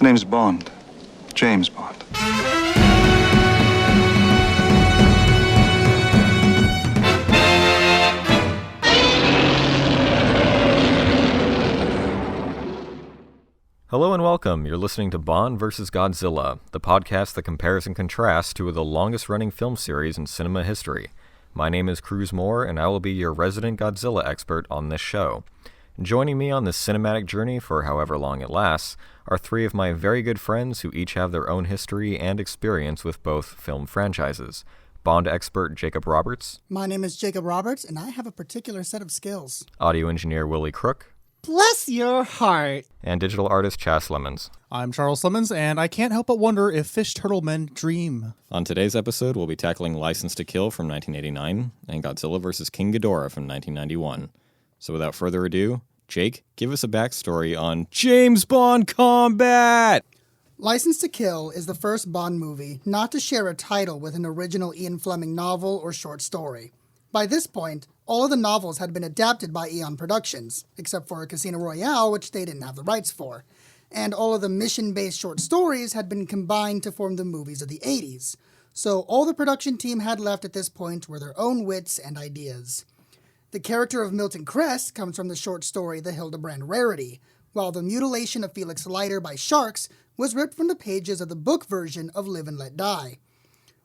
Name's Bond. James Bond. Hello and welcome. You're listening to Bond vs. Godzilla, the podcast that compares and contrasts two of the longest-running film series in cinema history. My name is Cruz Moore, and I will be your resident Godzilla expert on this show. Joining me on this cinematic journey for however long it lasts are three of my very good friends who each have their own history and experience with both film franchises. Bond expert Jacob Roberts. My name is Jacob Roberts, and I have a particular set of skills. Audio engineer Willie Crook. Bless your heart. And digital artist Chas Lemons. I'm Charles Lemons, and I can't help but wonder if fish turtle men dream. On today's episode, we'll be tackling License to Kill from 1989 and Godzilla vs. King Ghidorah from 1991. So without further ado, Jake, give us a backstory on James Bond Combat! License to Kill is the first Bond movie not to share a title with an original Ian Fleming novel or short story. By this point, all of the novels had been adapted by Eon Productions, except for Casino Royale, which they didn't have the rights for. And all of the mission-based short stories had been combined to form the movies of the 80s. So all the production team had left at this point were their own wits and ideas. The character of Milton Crest comes from the short story The Hildebrand Rarity, while the mutilation of Felix Leiter by sharks was ripped from the pages of the book version of Live and Let Die.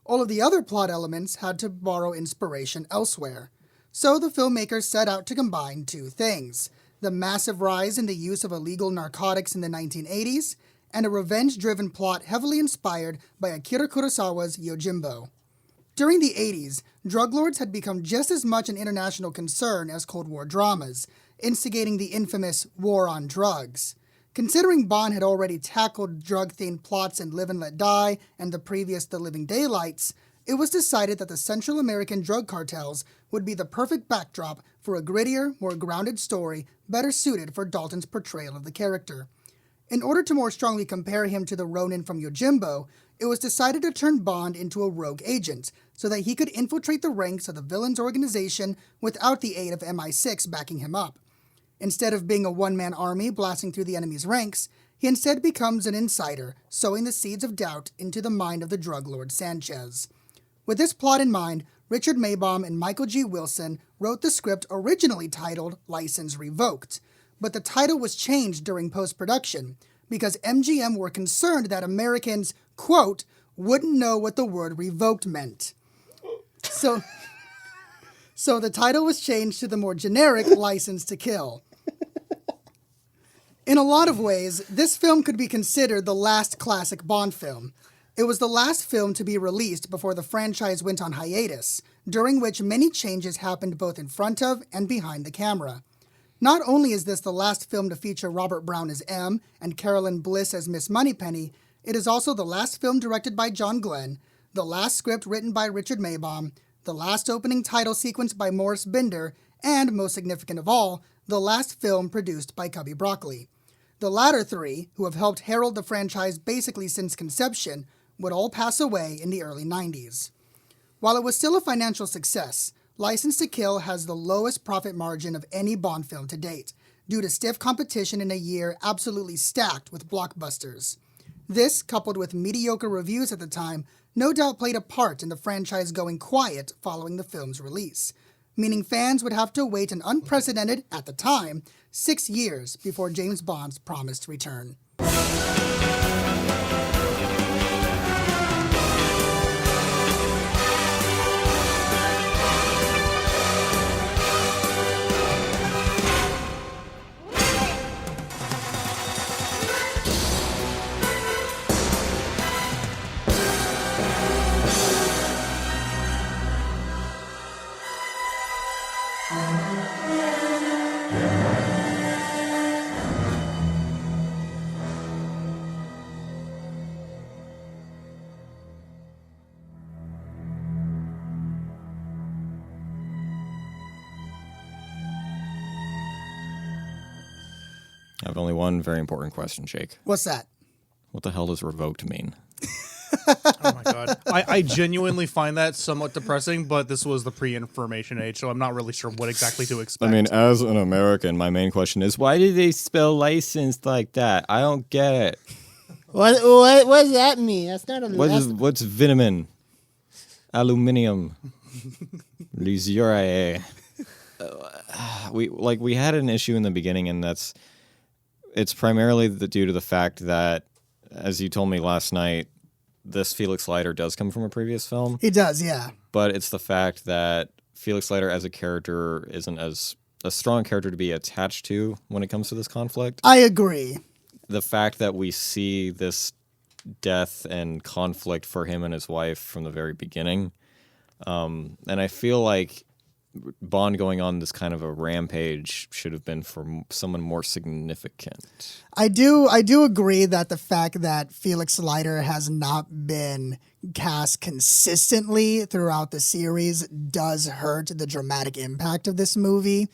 All of the other plot elements had to borrow inspiration elsewhere. So the filmmakers set out to combine two things: the massive rise in the use of illegal narcotics in the 1980s, and a revenge-driven plot heavily inspired by Akira Kurosawa's Yojimbo. During the 80s, drug lords had become just as much an international concern as Cold War dramas, instigating the infamous War on Drugs. Considering Bond had already tackled drug-themed plots in Live and Let Die and the previous The Living Daylights, it was decided that the Central American drug cartels would be the perfect backdrop for a grittier, more grounded story better suited for Dalton's portrayal of the character. In order to more strongly compare him to the Ronin from Yojimbo, it was decided to turn Bond into a rogue agent so that he could infiltrate the ranks of the villain's organization without the aid of MI6 backing him up. Instead of being a one-man army blasting through the enemy's ranks, he instead becomes an insider, sowing the seeds of doubt into the mind of the drug lord Sanchez. With this plot in mind, Richard Maibaum and Michael G. Wilson wrote the script originally titled License Revoked, but the title was changed during post-production because MGM were concerned that Americans, quote, wouldn't know what the word revoked meant. So the title was changed to the more generic License to Kill. In a lot of ways, this film could be considered the last classic Bond film. It was the last film to be released before the franchise went on hiatus, during which many changes happened both in front of and behind the camera. Not only is this the last film to feature Robert Brown as M and Carolyn Bliss as Miss Moneypenny, it is also the last film directed by John Glenn, the last script written by Richard Maibaum, the last opening title sequence by Morris Binder, and, most significant of all, the last film produced by Cubby Broccoli. The latter three, who have helped herald the franchise basically since conception, would all pass away in the early 90s. While it was still a financial success, License to Kill has the lowest profit margin of any Bond film to date, due to stiff competition in a year absolutely stacked with blockbusters. This, coupled with mediocre reviews at the time, no doubt played a part in the franchise going quiet following the film's release, meaning fans would have to wait an unprecedented, at the time, 6 years before James Bond's promised return. I have only one very important question, Jake. What's that? What the hell does revoked mean? Oh my god. I genuinely find that somewhat depressing, but this was the pre-information age, so I'm not really sure what exactly to expect. I mean, as an American, my main question is, why do they spell licensed like that? I don't get it. What does that mean? That's not a. What's vitamin? Aluminium. Lizurae. We had an issue in the beginning, and it's primarily due to the fact that, as you told me last night, this Felix Leiter does come from a previous film. He does, yeah. But it's the fact that Felix Leiter as a character isn't as a strong character to be attached to when it comes to this conflict. I agree. The fact that we see this death and conflict for him and his wife from the very beginning, and I feel like Bond going on this kind of a rampage should have been for someone more significant. I do agree that the fact that Felix Leiter has not been cast consistently throughout the series does hurt the dramatic impact of this movie.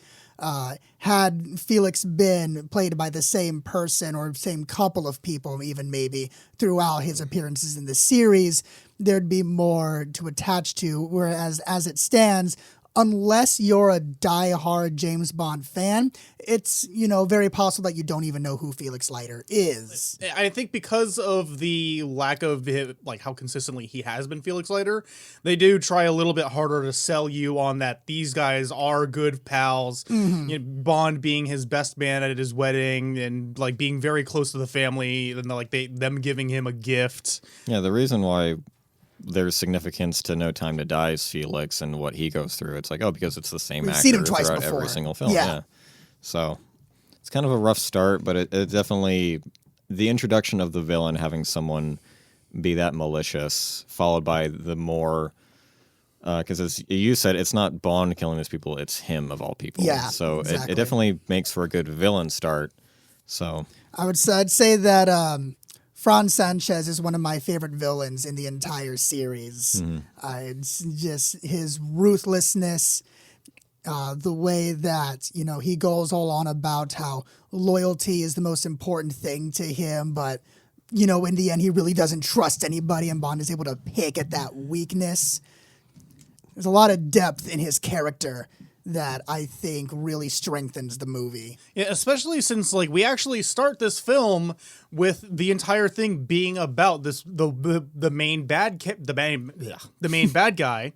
Had Felix been played by the same person or same couple of people, even maybe throughout his appearances in the series, there'd be more to attach to. Whereas as it stands, unless you're a die-hard James Bond fan, it's, very possible that you don't even know who Felix Leiter is. I think because of the lack of how consistently he has been Felix Leiter, they do try a little bit harder to sell you on that these guys are good pals. Mm-hmm. Bond being his best man at his wedding and being very close to the family, and them giving him a gift. Yeah, the reason why there's significance to No Time to Die's Felix and what he goes through. It's because it's the same actor seen him twice throughout before. every single film. Yeah. So it's kind of a rough start, but it definitely, the introduction of the villain having someone be that malicious, followed by the more, because as you said, it's not Bond killing these people, it's him of all people. Yeah, so exactly. it definitely makes for a good villain start. So I'd say that Franz Sanchez is one of my favorite villains in the entire series. It's just his ruthlessness, the way that, he goes all on about how loyalty is the most important thing to him, but, in the end, he really doesn't trust anybody, and Bond is able to pick at that weakness. There's a lot of depth in his character that I think really strengthens the movie. Yeah, especially since we actually start this film with the entire thing being about the main bad guy,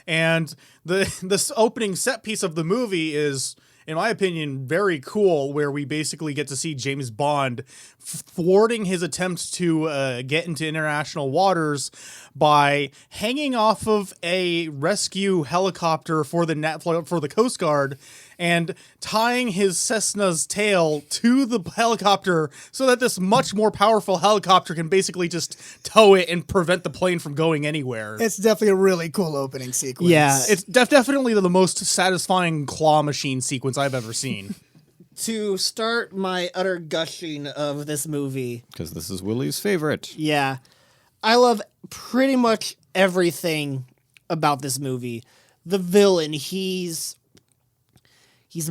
and this opening set piece of the movie is, in my opinion, very cool, where we basically get to see James Bond thwarting his attempt to get into international waters by hanging off of a rescue helicopter for the Coast Guard and tying his Cessna's tail to the helicopter so that this much more powerful helicopter can basically just tow it and prevent the plane from going anywhere. It's definitely a really cool opening sequence. Yeah. It's definitely the most satisfying claw machine sequence I've ever seen. To start my utter gushing of this movie, because this is Willie's favorite. yeah, I love pretty much everything about this movie. The villain, he's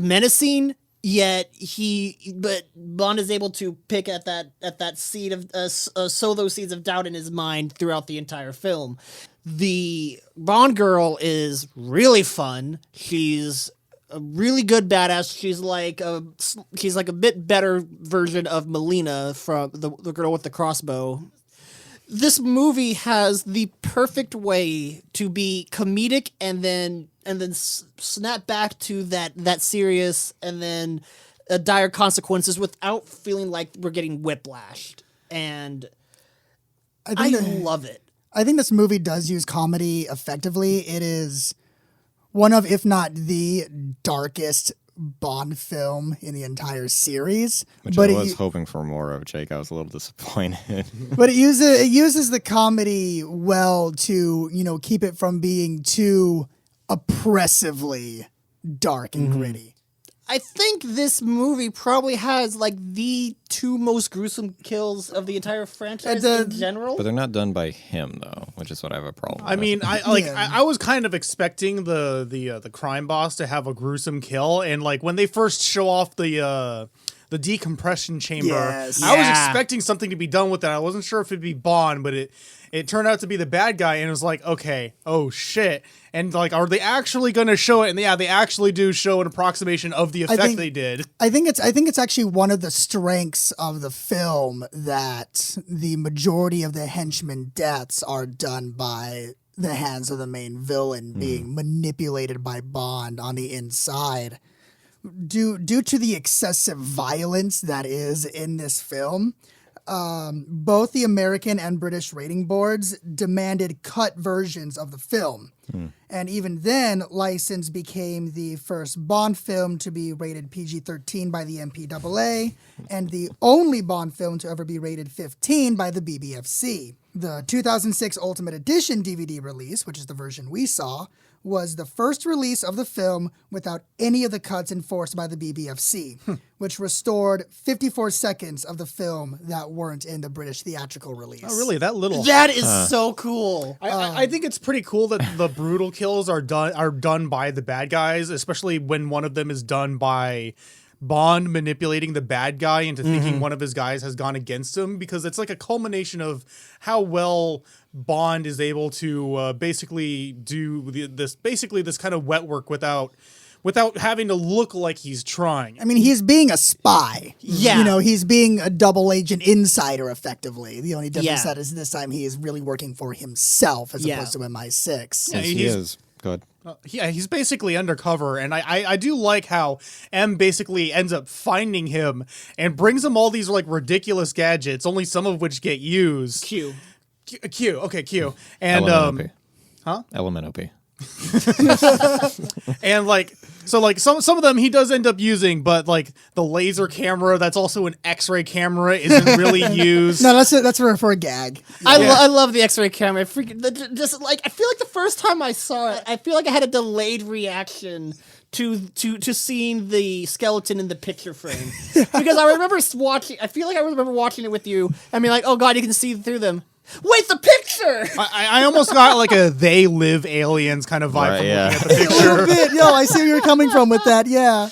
menacing, yet but Bond is able to pick at that seed of sow those seeds of doubt in his mind throughout the entire film. The Bond girl is really fun. She's a really good badass. She's like a bit better version of Melina from the girl with the crossbow. This movie has the perfect way to be comedic and then snap back to that serious and then dire consequences without feeling like we're getting whiplashed. And I love it. I think this movie does use comedy effectively. It is one of, if not the darkest Bond film in the entire series. Which I was hoping for more of, Jake. I was a little disappointed. But it uses the comedy well to, keep it from being too oppressively dark and gritty. I think this movie probably has the two most gruesome kills of the entire franchise in general. But they're not done by him though, which is what I have a problem with. I mean, I was kind of expecting the crime boss to have a gruesome kill, and when they first show off the the decompression chamber. Yes. I was Yeah. expecting something to be done with that. I wasn't sure if it'd be Bond, but it turned out to be the bad guy, and it was like, okay, oh shit. And like, are they actually going to show it? And yeah, they actually do show an approximation of the effect they did. I think it's actually one of the strengths of the film that the majority of the henchmen deaths are done by the hands of the main villain being manipulated by Bond on the inside. Due to the excessive violence that is in this film, both the American and British rating boards demanded cut versions of the film. And even then, License became the first Bond film to be rated PG-13 by the MPAA and the only Bond film to ever be rated 15 by the BBFC. The 2006 Ultimate Edition DVD release, which is the version we saw, was the first release of the film without any of the cuts enforced by the BBFC, which restored 54 seconds of the film that weren't in the British theatrical release. Oh, really? That little? That is so cool. I think it's pretty cool that the brutal kills are done by the bad guys, especially when one of them is done by Bond manipulating the bad guy into thinking one of his guys has gone against him, because it's like a culmination of how well Bond is able to basically do this kind of wet work without having to look like he's trying. I mean, he's being a spy. Yeah. You know, he's being a double agent insider, effectively. The only difference Yeah. that is this time he is really working for himself as Yeah. opposed to MI6. Yeah, He he's- is. Go ahead. He's basically undercover, and I do like how M basically ends up finding him and brings him all these like ridiculous gadgets, only some of which get used. Q. Okay, Q. And Elemental huh? Elemental P. and like some of them he does end up using, but like the laser camera that's also an X-ray camera isn't really used. No, that's for a gag. I love the X-ray camera. Just like I feel like the first time I saw it, I feel like I had a delayed reaction to seeing the skeleton in the picture frame because I remember watching. I feel like I remember watching it with you and being like, "Oh God, you can see through them." Wait, the picture! I almost got like a They Live Aliens kind of vibe from looking at the A little picture. bit. Yo, I see where you're coming from with that. Yeah.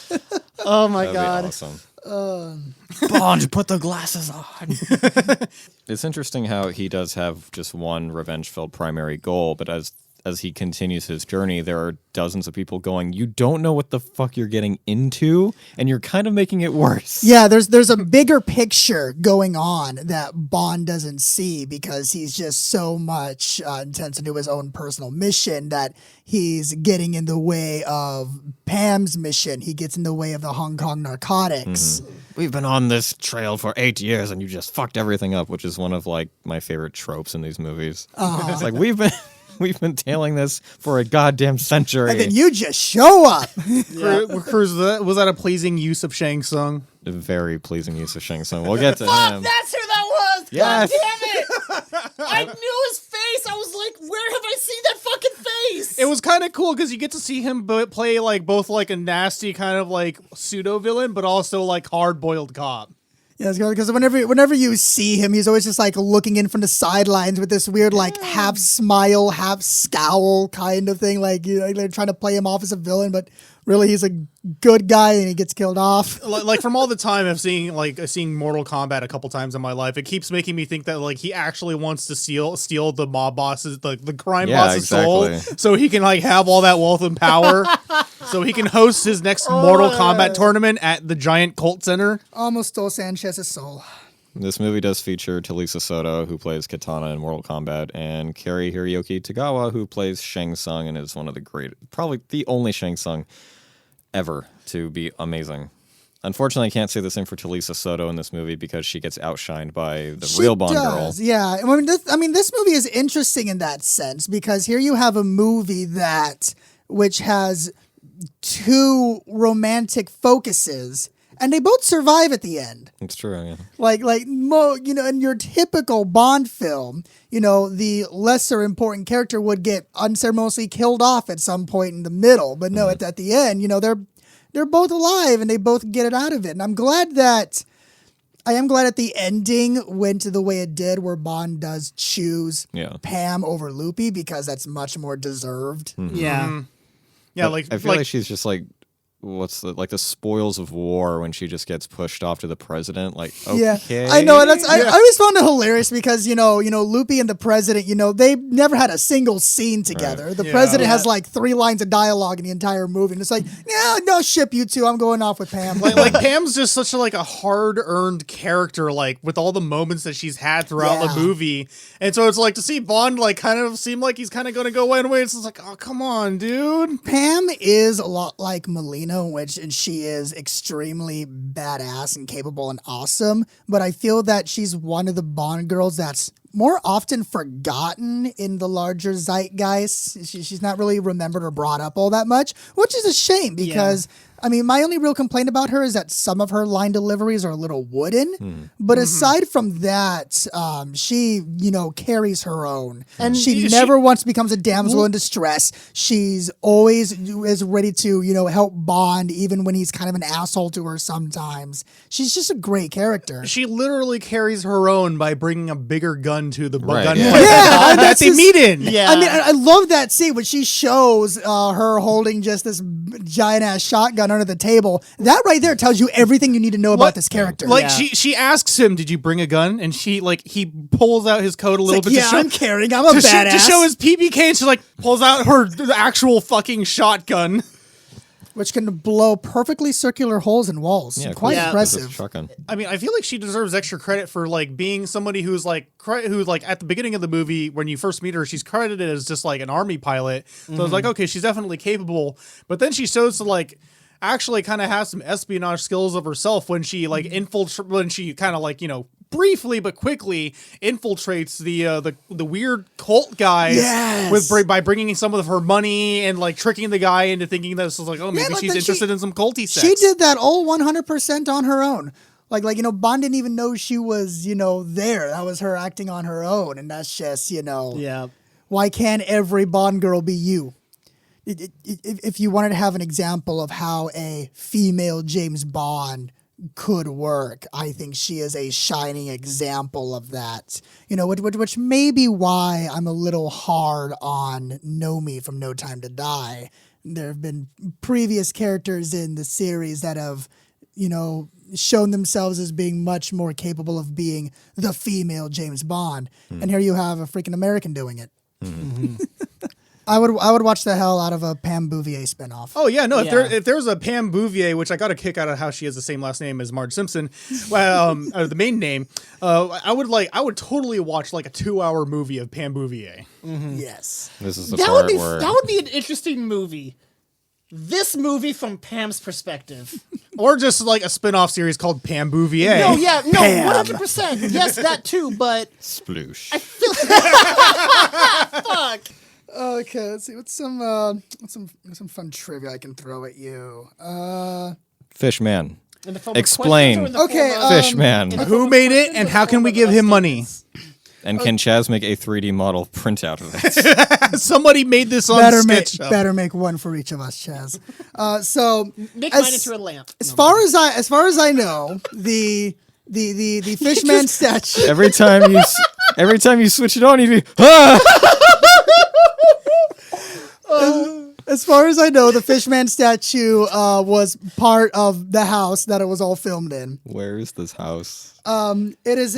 Oh my That'd God. be awesome. Bond, put the glasses on. It's interesting how he does have just one revenge-filled primary goal, but as he continues his journey, there are dozens of people going, you don't know what the fuck you're getting into, and you're kind of making it worse. Yeah, there's a bigger picture going on that Bond doesn't see because he's just so much intense into his own personal mission that he's getting in the way of Pam's mission. He gets in the way of the Hong Kong narcotics. We've been on this trail for 8 years, and you just fucked everything up, which is one of like my favorite tropes in these movies. It's like we've been tailing this for a goddamn century. And then you just show up. Cruz, was that a pleasing use of Shang Tsung? A very pleasing use of Shang Tsung. We'll get to Fuck, him. that's who that was! Yes. God damn it! I knew his face. I was like, where have I seen that fucking face? It was kind of cool because you get to see him play like both like a nasty kind of like pseudo villain, but also like hard boiled cop. Yeah, because whenever you see him, he's always just like looking in from the sidelines with this weird like half smile, half scowl kind of thing. Like, you know, they're trying to play him off as a villain, but really he's a good guy and he gets killed off. Like from all the time of seeing Mortal Kombat a couple times in my life, it keeps making me think that like he actually wants to steal the mob boss's the crime boss's soul, exactly. so he can like have all that wealth and power, so he can host his next Mortal Kombat tournament at the giant cult center. Almost stole Sanchez's soul. This movie does feature Talisa Soto, who plays Katana in Mortal Kombat, and Kari Hiroyuki Tagawa, who plays Shang Tsung and is one of the probably the only Shang Tsung ever to be amazing. Unfortunately, I can't say the same for Talisa Soto in this movie because she gets outshined by the real Bond girl. Yeah, I mean, this movie is interesting in that sense because here you have a movie which has two romantic focuses, and they both survive at the end. It's true, yeah. You know, in your typical Bond film, you know, the lesser important character would get unceremoniously killed off at some point in the middle, but no, at the end, you know, they're both alive and they both get it out of it. And I am glad that the ending went the way it did, where Bond does choose Pam over Loopy because that's much more deserved. Yeah. Yeah, But I feel like she's just like the spoils of war when she just gets pushed off to the president. Like, Yeah, okay. I know. And I always found it hilarious because Loopy and the president, they never had a single scene together. Right. The president has like 3 lines of dialogue in the entire movie, and it's like, yeah, no ship you two. I'm going off with Pam. Like Pam's just such a hard-earned character, like with all the moments that she's had throughout the movie, and so it's like to see Bond like kind of seem like he's kind of going to go away and away. It's just like, oh come on, dude. Pam is a lot like Melina, and she is extremely badass and capable and awesome, but I feel that she's one of the Bond girls that's more often forgotten in the larger zeitgeist. She's not really remembered or brought up all that much, which is a shame because, I mean, my only real complaint about her is that some of her line deliveries are a little wooden. But aside from that, she, carries her own. And she never once becomes a damsel in distress. She's always is ready to, help Bond, even when he's kind of an asshole to her sometimes. She's just a great character. She literally carries her own by bringing a bigger gun to the gun Yeah, that they meet in. Yeah. I mean, I love that scene when she shows her holding just this giant ass shotgun under the table. That right there tells you everything you need to know about this character. Like she asks him, "Did you bring a gun?" And he pulls out his coat a little bit. Yeah, I'm carrying. I'm a badass. To show his PPK, and she pulls out her actual fucking shotgun. Which can blow perfectly circular holes in walls. Yeah, Quite cool. impressive. Shotgun. I mean, I feel like she deserves extra credit for being somebody who's at the beginning of the movie when you first meet her, she's credited as just like an army pilot. So it's like, okay, she's definitely capable. But then she shows to actually kind of has some espionage skills of herself when she briefly but quickly infiltrates the weird cult guy by bringing some of her money and tricking the guy into thinking that this is maybe she's interested in some culty sex. She did that all 100% on her own. Bond didn't even know she was, there. That was her acting on her own. And that's just, why can't every Bond girl be you? If you wanted to have an example of how a female James Bond could work, I think she is a shining example of that. Which may be why I'm a little hard on Nomi from No Time to Die. There have been previous characters in the series that have, shown themselves as being much more capable of being the female James Bond. And here you have a freaking American doing it. I would watch the hell out of a Pam Bouvier spinoff. Oh yeah, no. If there's a Pam Bouvier, which I got a kick out of how she has the same last name as Marge Simpson, the main name, I would totally watch a 2-hour movie of Pam Bouvier. Yes, this is the part where that would be an interesting movie. This movie from Pam's perspective. Or just a spin-off series called Pam Bouvier. No, yeah, no, Pam. 100%. Yes, that too, but sploosh. fuck. Okay, let's see. What's some fun trivia I can throw at you? Fishman. In the form of Explain. questions or in the Okay, form of- Fishman. Who made it, and how can we give him money? And can Chaz make a 3D model printout of it? Somebody made this on SketchUp. Better make one for each of us, Chaz. So Make mine into a lamp. As far as I know, the Fishman statue. every time you switch it on, you'd be As far as I know, the Fishman statue was part of the house that it was all filmed in. Where is this house? It is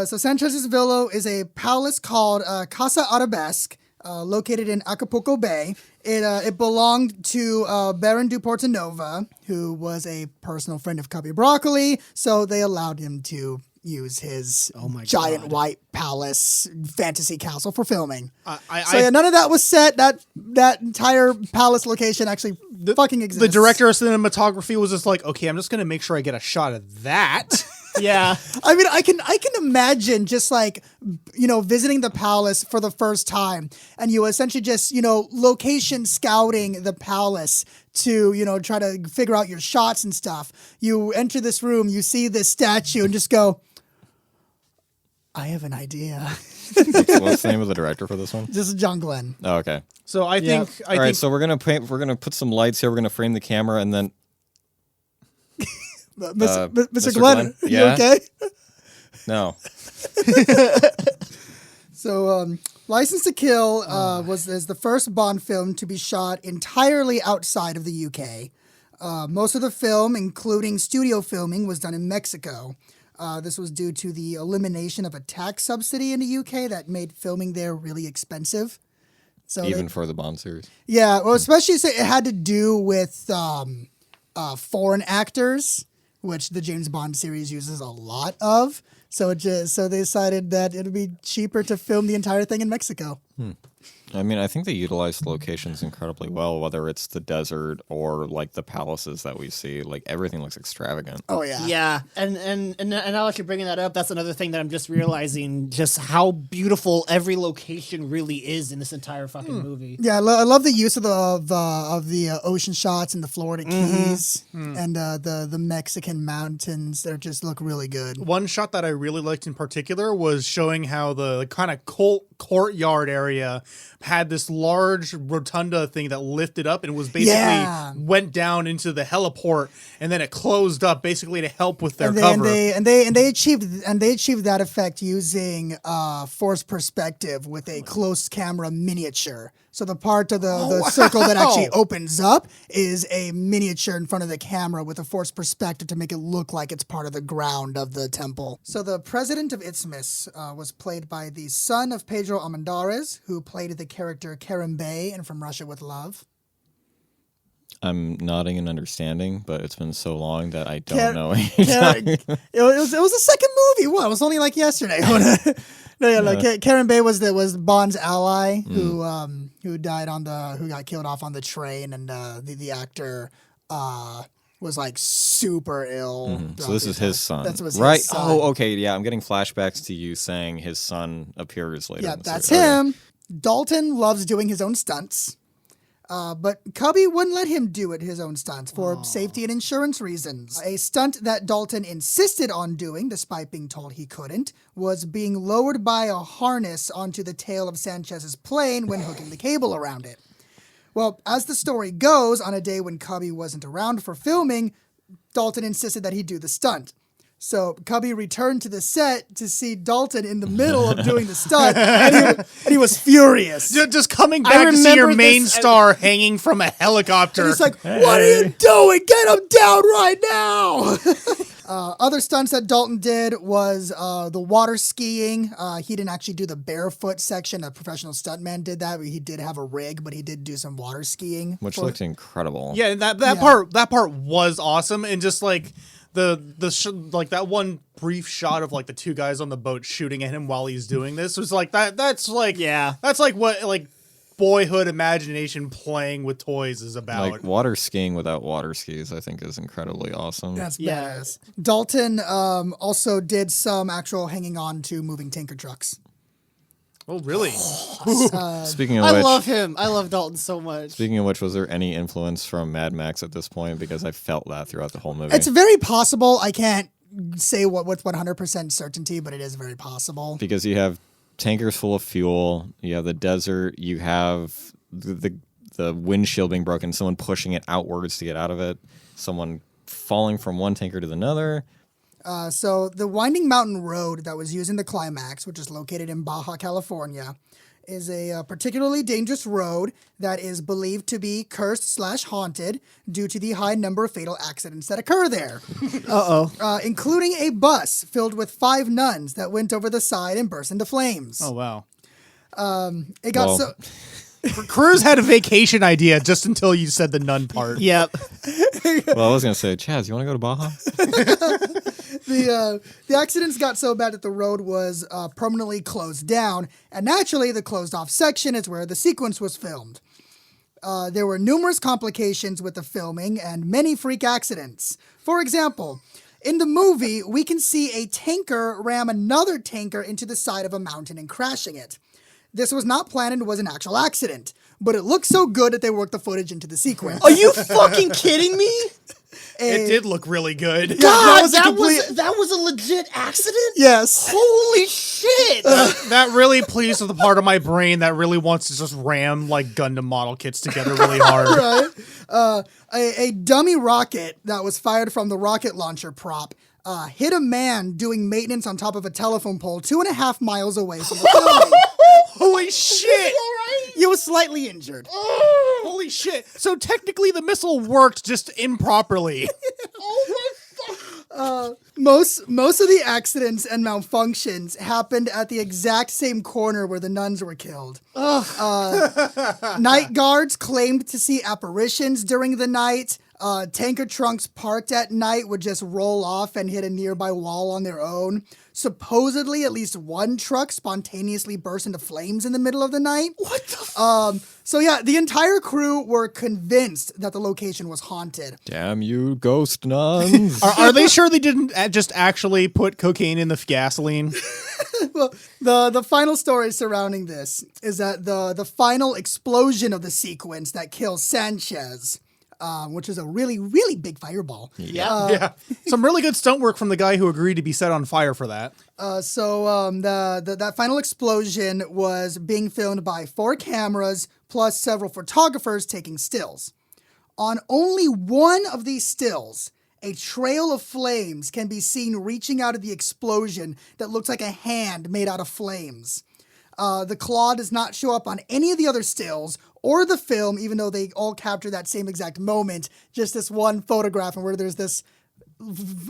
so Sanchez's Villa is a palace called Casa Arabesque, located in Acapulco Bay. It belonged to Baron du Portanova, who was a personal friend of Cubby Broccoli, so they allowed him to use his giant white palace fantasy castle for filming. None of that was set. That entire palace location actually fucking exists. The director of cinematography was just okay, I'm just going to make sure I get a shot of that. Yeah. I mean, I can imagine just visiting the palace for the first time, and you essentially just, location scouting the palace to, try to figure out your shots and stuff. You enter this room, you see this statue, and just go, I have an idea. What's the name of the director for this one? This is John Glenn. Oh, okay. So I think All right, so we're gonna put some lights here. We're gonna frame the camera, and then Mr. Glenn, you Yeah? okay? no. So, License to Kill is the first Bond film to be shot entirely outside of the UK. Most of the film, including studio filming, was done in Mexico. This was due to the elimination of a tax subsidy in the UK that made filming there really expensive. So Even for the Bond series. yeah, well, especially it had to do with foreign actors, which the James Bond series uses a lot of. So so they decided that it would be cheaper to film the entire thing in Mexico. I mean, I think they utilized the locations incredibly well, whether it's the desert or like the palaces that we see. Like everything looks extravagant. Oh yeah, Yeah, and now that you're bringing that up, that's another thing that I'm just realizing just how beautiful every location really is in this entire fucking movie. yeah. I love the use of the ocean shots in the Florida Keys and the Mexican mountains. They just look really good. One shot that I really liked in particular was showing how the kind of courtyard area had this large rotunda thing that lifted up and was basically went down into the heliport, and then it closed up basically to help with their cover. And they achieved that effect using forced perspective with a close camera miniature. So the part of the circle that actually opens up is a miniature in front of the camera with a forced perspective to make it look like it's part of the ground of the temple. So the president of Isthmus was played by the son of Pedro Almendarez, who played the character Karen Bay in From Russia with Love. I'm nodding and understanding, but it's been so long that I don't Karen- know. It was the second movie. What? It was only like yesterday. Karen Bay was Bond's ally who died who got killed off on the train, and the actor was like super ill. So this is his son, That's his right? son. Oh, okay. Yeah, I'm getting flashbacks to you saying his son appears later. Yeah, in the that's series. Okay. him. Dalton loves doing his own stunts. But Cubby wouldn't let him do his own stunts for safety and insurance reasons. A stunt that Dalton insisted on doing, despite being told he couldn't, was being lowered by a harness onto the tail of Sanchez's plane when hooking the cable around it. Well, as the story goes, on a day when Cubby wasn't around for filming, Dalton insisted that he do the stunt. So Cubby returned to the set to see Dalton in the middle of doing the stunt, and he was furious. Just coming back to see your remember main this- star hanging from a helicopter. He's like, what are you doing? Get him down right now! Other stunts that Dalton did was the water skiing. He didn't actually do the barefoot section. A professional stuntman did that. He did have a rig, but he did do some water skiing. Which looked incredible. Yeah, and that part was awesome, and just like like that one brief shot of like the two guys on the boat shooting at him while he's doing this was like that. That's like what like boyhood imagination playing with toys is about. Like water skiing without water skis, I think is incredibly awesome. That's badass. Dalton also did some actual hanging on to moving tanker trucks. Oh, really? Speaking of I which, love him. I love Dalton so much. Speaking of which, was there any influence from Mad Max at this point? Because I felt that throughout the whole movie. It's very possible. I can't say what with 100% certainty, but it is very possible. Because you have tankers full of fuel, you have the desert, you have the windshield being broken, someone pushing it outwards to get out of it, someone falling from one tanker to another. So the Winding Mountain Road that was used in the climax, which is located in Baja, California, is a particularly dangerous road that is believed to be cursed/haunted due to the high number of fatal accidents that occur there. Including a bus filled with 5 nuns that went over the side and burst into flames. Oh, wow. It got Well- so... Cruz had a vacation idea just until you said the nun part. Yep. Well, I was going to say, Chaz, you want to go to Baja? The accidents got so bad that the road was permanently closed down, and naturally the closed off section is where the sequence was filmed. There were numerous complications with the filming and many freak accidents. For example, in the movie, we can see a tanker ram another tanker into the side of a mountain and crashing it. This was not planned and was an actual accident, but it looked so good that they worked the footage into the sequence. Are you fucking kidding me? It did look really good. God, was a complete- that was a legit accident? Yes. Holy shit! That really pleased with the part of my brain that really wants to just ram like Gundam model kits together really hard. Right? A dummy rocket that was fired from the rocket launcher prop hit a man doing maintenance on top of a telephone pole 2.5 miles away from the filming. Holy shit! He was slightly injured. Holy shit. So technically the missile worked just improperly. Most of the accidents and malfunctions happened at the exact same corner where the nuns were killed. Night guards claimed to see apparitions during the night. Tanker trunks parked at night would just roll off and hit a nearby wall on their own. Supposedly, at least one truck spontaneously burst into flames in the middle of the night. What the So yeah, the entire crew were convinced that the location was haunted. Damn you, ghost nuns. Are they sure they didn't just actually put cocaine in the gasoline? Well, the final story surrounding this is that the final explosion of the sequence that kills Sanchez, which is a really, really big fireball. Yeah. Some really good stunt work from the guy who agreed to be set on fire for that. That final explosion was being filmed by 4 cameras plus several photographers taking stills. On only one of these stills, a trail of flames can be seen reaching out of the explosion that looks like a hand made out of flames. The claw does not show up on any of the other stills or the film, even though they all capture that same exact moment. Just this one photograph and where there's this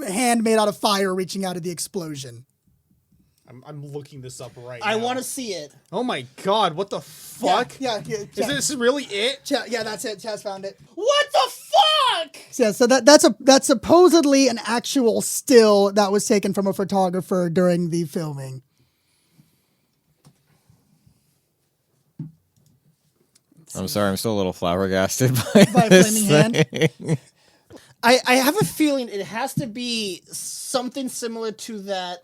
hand made out of fire reaching out of the explosion. I'm looking this up right now. I want to see it. Oh my god, what the fuck? Yeah. Is this really it? Yeah, that's it. Chaz found it. What the fuck? Yeah, so that's supposedly an actual still that was taken from a photographer during the filming. I'm sorry, I'm still a little flabbergasted by By a this flaming thing. I have a feeling it has to be something similar to that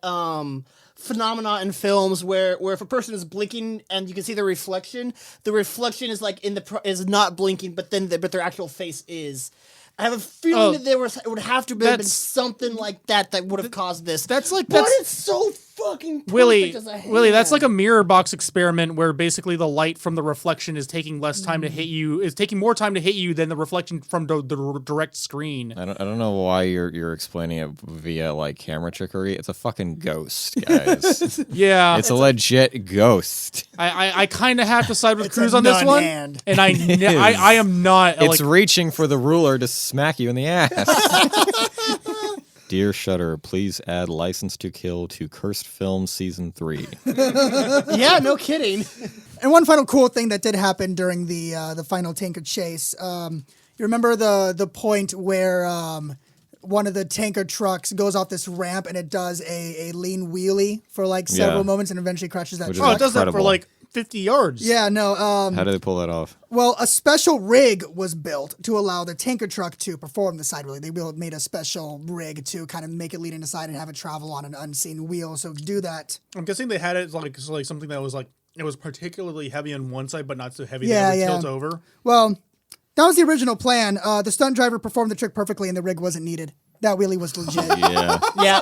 phenomena in films where if a person is blinking and you can see the reflection is like is not blinking, but their actual face is. I have a feeling that it would have to have been something like that would have caused this. But it's so fucking perfect as a hand. Willie, that's like a mirror box experiment where basically the light from the reflection is taking less time to hit you, is taking more time to hit you than the reflection from the direct screen. I don't know why you're explaining it via like camera trickery. It's a fucking ghost, guys. Yeah. It's a legit ghost. I kind of have to side with It's Cruz a on this one. nun-hand. And I am not. It's reaching for the ruler to smack you in the ass. Dear Shudder, please add License to Kill to Cursed Film Season 3. Yeah, no kidding. And one final cool thing that did happen during the final tanker chase. You remember the point where one of the tanker trucks goes off this ramp and it does a lean wheelie for like several moments and eventually crashes that Which truck. it does that for incredible. like 50 yards. Yeah, no. How do they pull that off? Well, a special rig was built to allow the tanker truck to perform the side wheelie. They made a special rig to kind of make it lean in the side and have it travel on an unseen wheel. So to do that. I'm guessing they had it like something that was like, it was particularly heavy on one side, but not so heavy that it would tilt over. Well, that was the original plan. The stunt driver performed the trick perfectly and the rig wasn't needed. That wheelie was legit. Yeah. Yeah.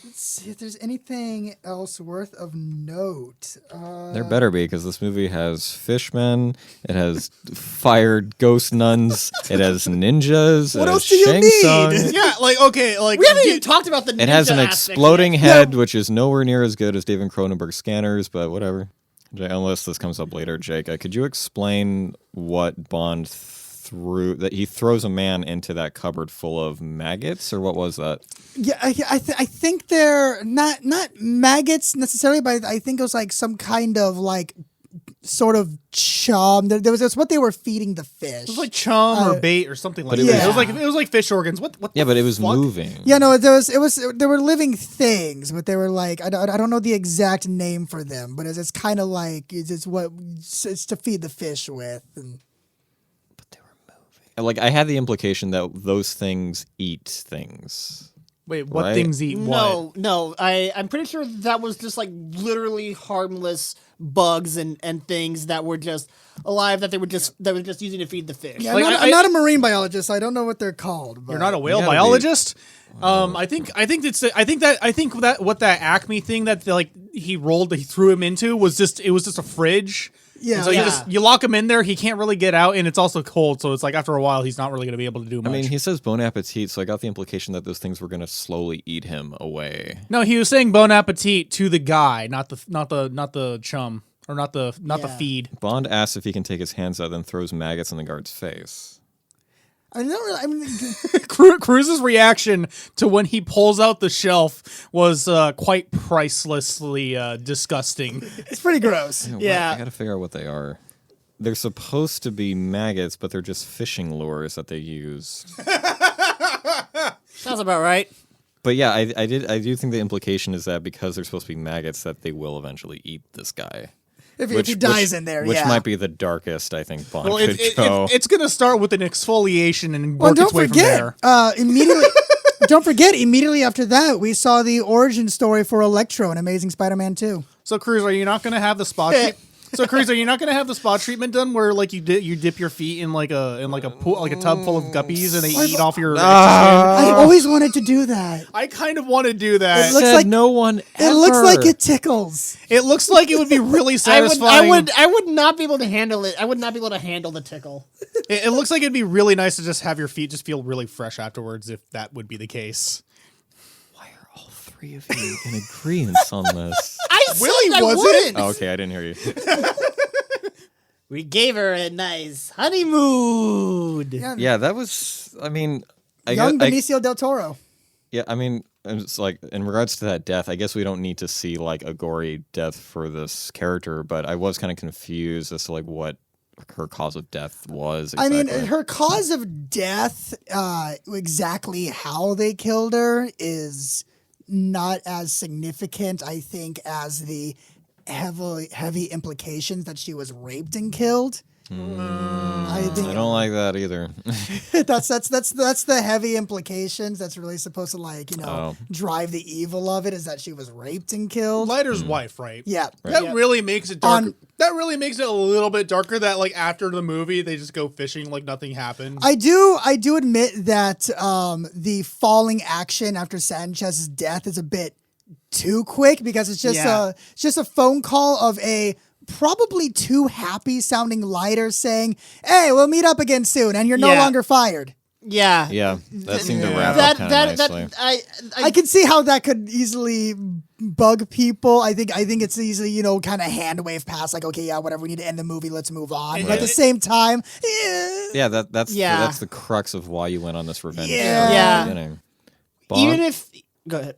Let's see if there's anything else worth of note. There better be, because this movie has fishmen, it has fired ghost nuns, it has ninjas, What it else has do you Shang need? Tsung. Yeah, like, okay, like... We haven't even talked about the ninja It has an aspect exploding yet. head, which is nowhere near as good as David Cronenberg's Scanners, but whatever. Unless this comes up later, Jake, could you explain what Bond that he throws a man into that cupboard full of maggots, or what was that? Yeah, I think they're not maggots necessarily, but I think it was like some kind of like sort of chum. That's what they were feeding the fish. It was like chum or bait or something like that. yeah. It was like fish organs. What Yeah, the but it was fuck? moving. Yeah, no, they were living things, but they were like I don't know the exact name for them, but it's kind of like it's to feed the fish with. And Like, I had the implication that those things eat things. Wait, what Right? things eat what? No. I'm pretty sure that was just like literally harmless bugs and things that were just alive that they were just using to feed the fish. yeah, Like, I'm not a marine biologist. So I don't know what they're called. But You're not a whale gotta be. biologist? I think that what that Acme thing that like he threw him into was just a fridge. Yeah, And so yeah. you lock him in there, he can't really get out, and it's also cold, so it's like after a while he's not really going to be able to do much. I mean, he says bon appetit, so I got the implication that those things were going to slowly eat him away. No, he was saying bon appetit to the guy, not the chum. or not the Yeah. feed. Bond asks if he can take his hands out, then throws maggots in the guard's face. Cruz's reaction to when he pulls out the shelf was quite pricelessly disgusting. It's pretty gross. Yeah. I gotta figure out what they are. They're supposed to be maggots, but they're just fishing lures that they use. Sounds about right. But yeah, I do think the implication is that because they're supposed to be maggots, that they will eventually eat this guy. If he dies in there, which yeah. might be the darkest I think Bond Well, could go. it's going to start with an exfoliation and Well, work its way from there. Immediately. Don't forget, immediately after that, we saw the origin story for Electro in Amazing Spider-Man 2. So, Cruz, are you not going to have the spot? So, Cruz, are you not going to have the spa treatment done where like you dip your feet in like a pool, like a tub full of guppies and they eat off your? I always wanted to do that. I kind of want to do that. It looks Said like no one. It looks like ever. it tickles. It looks like it would be really I satisfying. would not be able to handle it. I would not be able to handle the tickle. It looks like it'd be really nice to just have your feet just feel really fresh afterwards, if that would be the case. Why are all three of you in agreement on this? I Willie said I wasn't. wouldn't. Oh, okay, I didn't hear you. We gave her a nice honeymoon. Yeah, that was. I mean, Young Benicio del Toro. Yeah, I mean, it's like in regards to that death, I guess we don't need to see like a gory death for this character, but I was kind of confused as to like what her cause of death was. Exactly. I mean, her cause of death, exactly how they killed her, is not as significant, I think, as the heavy implications that she was raped and killed. I don't like that either. that's the heavy implications that's really supposed to, like, drive the evil of it, is that she was raped and killed. Leiter's wife, right? Yeah. That really makes it darker. That really makes it a little bit darker that like after the movie they just go fishing like nothing happened. I do admit that the falling action after Sanchez's death is a bit too quick, because it's just a phone call of a probably too happy sounding Leiter saying, "Hey, we'll meet up again soon, and you're no longer fired." Yeah. Yeah, that seemed to wrap up kind of nicely. I can see how that could easily bug people. I think it's easily, kind of hand wave past, like, okay, yeah, whatever, we need to end the movie, let's move on. But at the same time, yeah, that's the crux of why you went on this revenge. Yeah. Beginning. Even if go ahead.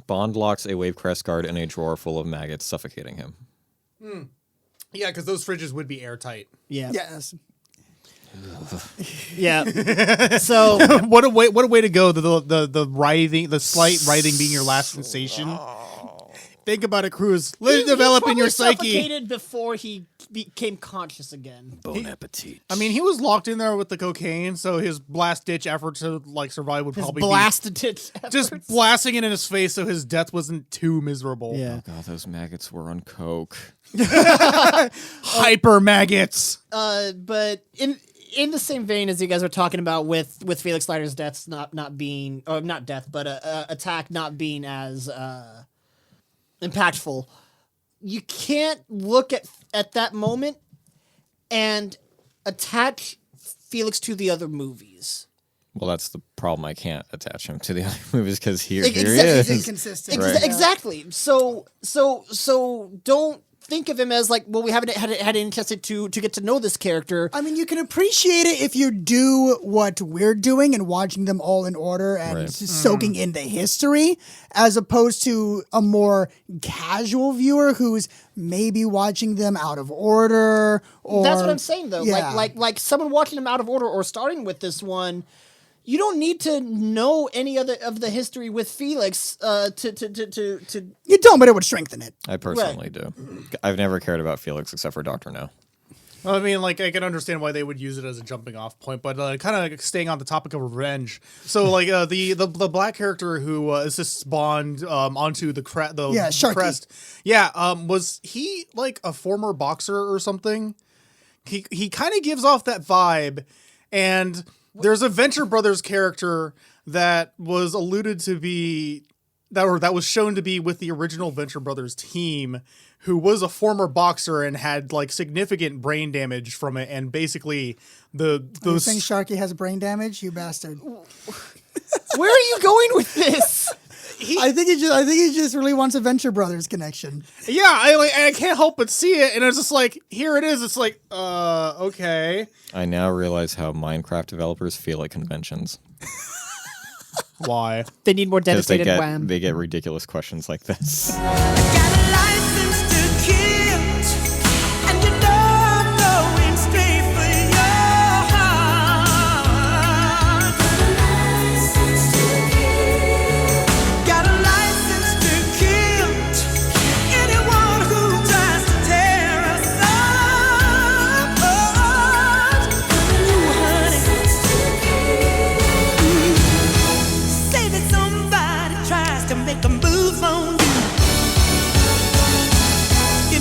Bond locks a Wavecrest guard in a drawer full of maggots, suffocating him. Yeah, because those fridges would be airtight. Yeah. yes. Yeah. So what a way to go. The writhing, the slight writhing being your last sensation. Think about it, Cruz. Let it develop in your psyche. Suffocated before he became conscious again. Bon appetit. I mean, he was locked in there with the cocaine, so his last ditch effort to like survive would probably Blasted be just blasting it in his face, so his death wasn't too miserable. Yeah. Oh god, those maggots were on coke. Hyper maggots. But in the same vein as you guys were talking about with Felix Leiter's deaths not being, or not death, but attack not being as impactful, you can't look at that moment and attach Felix to the other movies. Well, that's the problem. I can't attach him to the other movies because here he is. Inconsistent. Right. Exactly. So don't think of him as like, well, we haven't had any chance to get to know this character. I mean, you can appreciate it if you do what we're doing and watching them all in order and soaking in the history, as opposed to a more casual viewer who's maybe watching them out of order. Or That's what I'm saying, though. Yeah. Like someone watching them out of order or starting with this one. You don't need to know any other of the history with Felix to. You don't, but it would strengthen it. I personally do. I've never cared about Felix except for Dr. No. Well, I mean, like, I can understand why they would use it as a jumping off point, but kind of staying on the topic of revenge. So, like, the black character who assists Bond onto the Sharky. crest. Yeah, was he, like, a former boxer or something? He kind of gives off that vibe, and there's a Venture Brothers character that was alluded to be that was shown to be with the original Venture Brothers team, who was a former boxer and had like significant brain damage from it, and basically You think Sharky has brain damage, you bastard? Where are you going with this? I think he just really wants a Venture Brothers connection. Yeah, I can't help but see it, and it's just like, here it is. It's like, okay. I now realize how Minecraft developers feel at conventions. Why? They need more Because dedicated wham. they get ridiculous questions like this.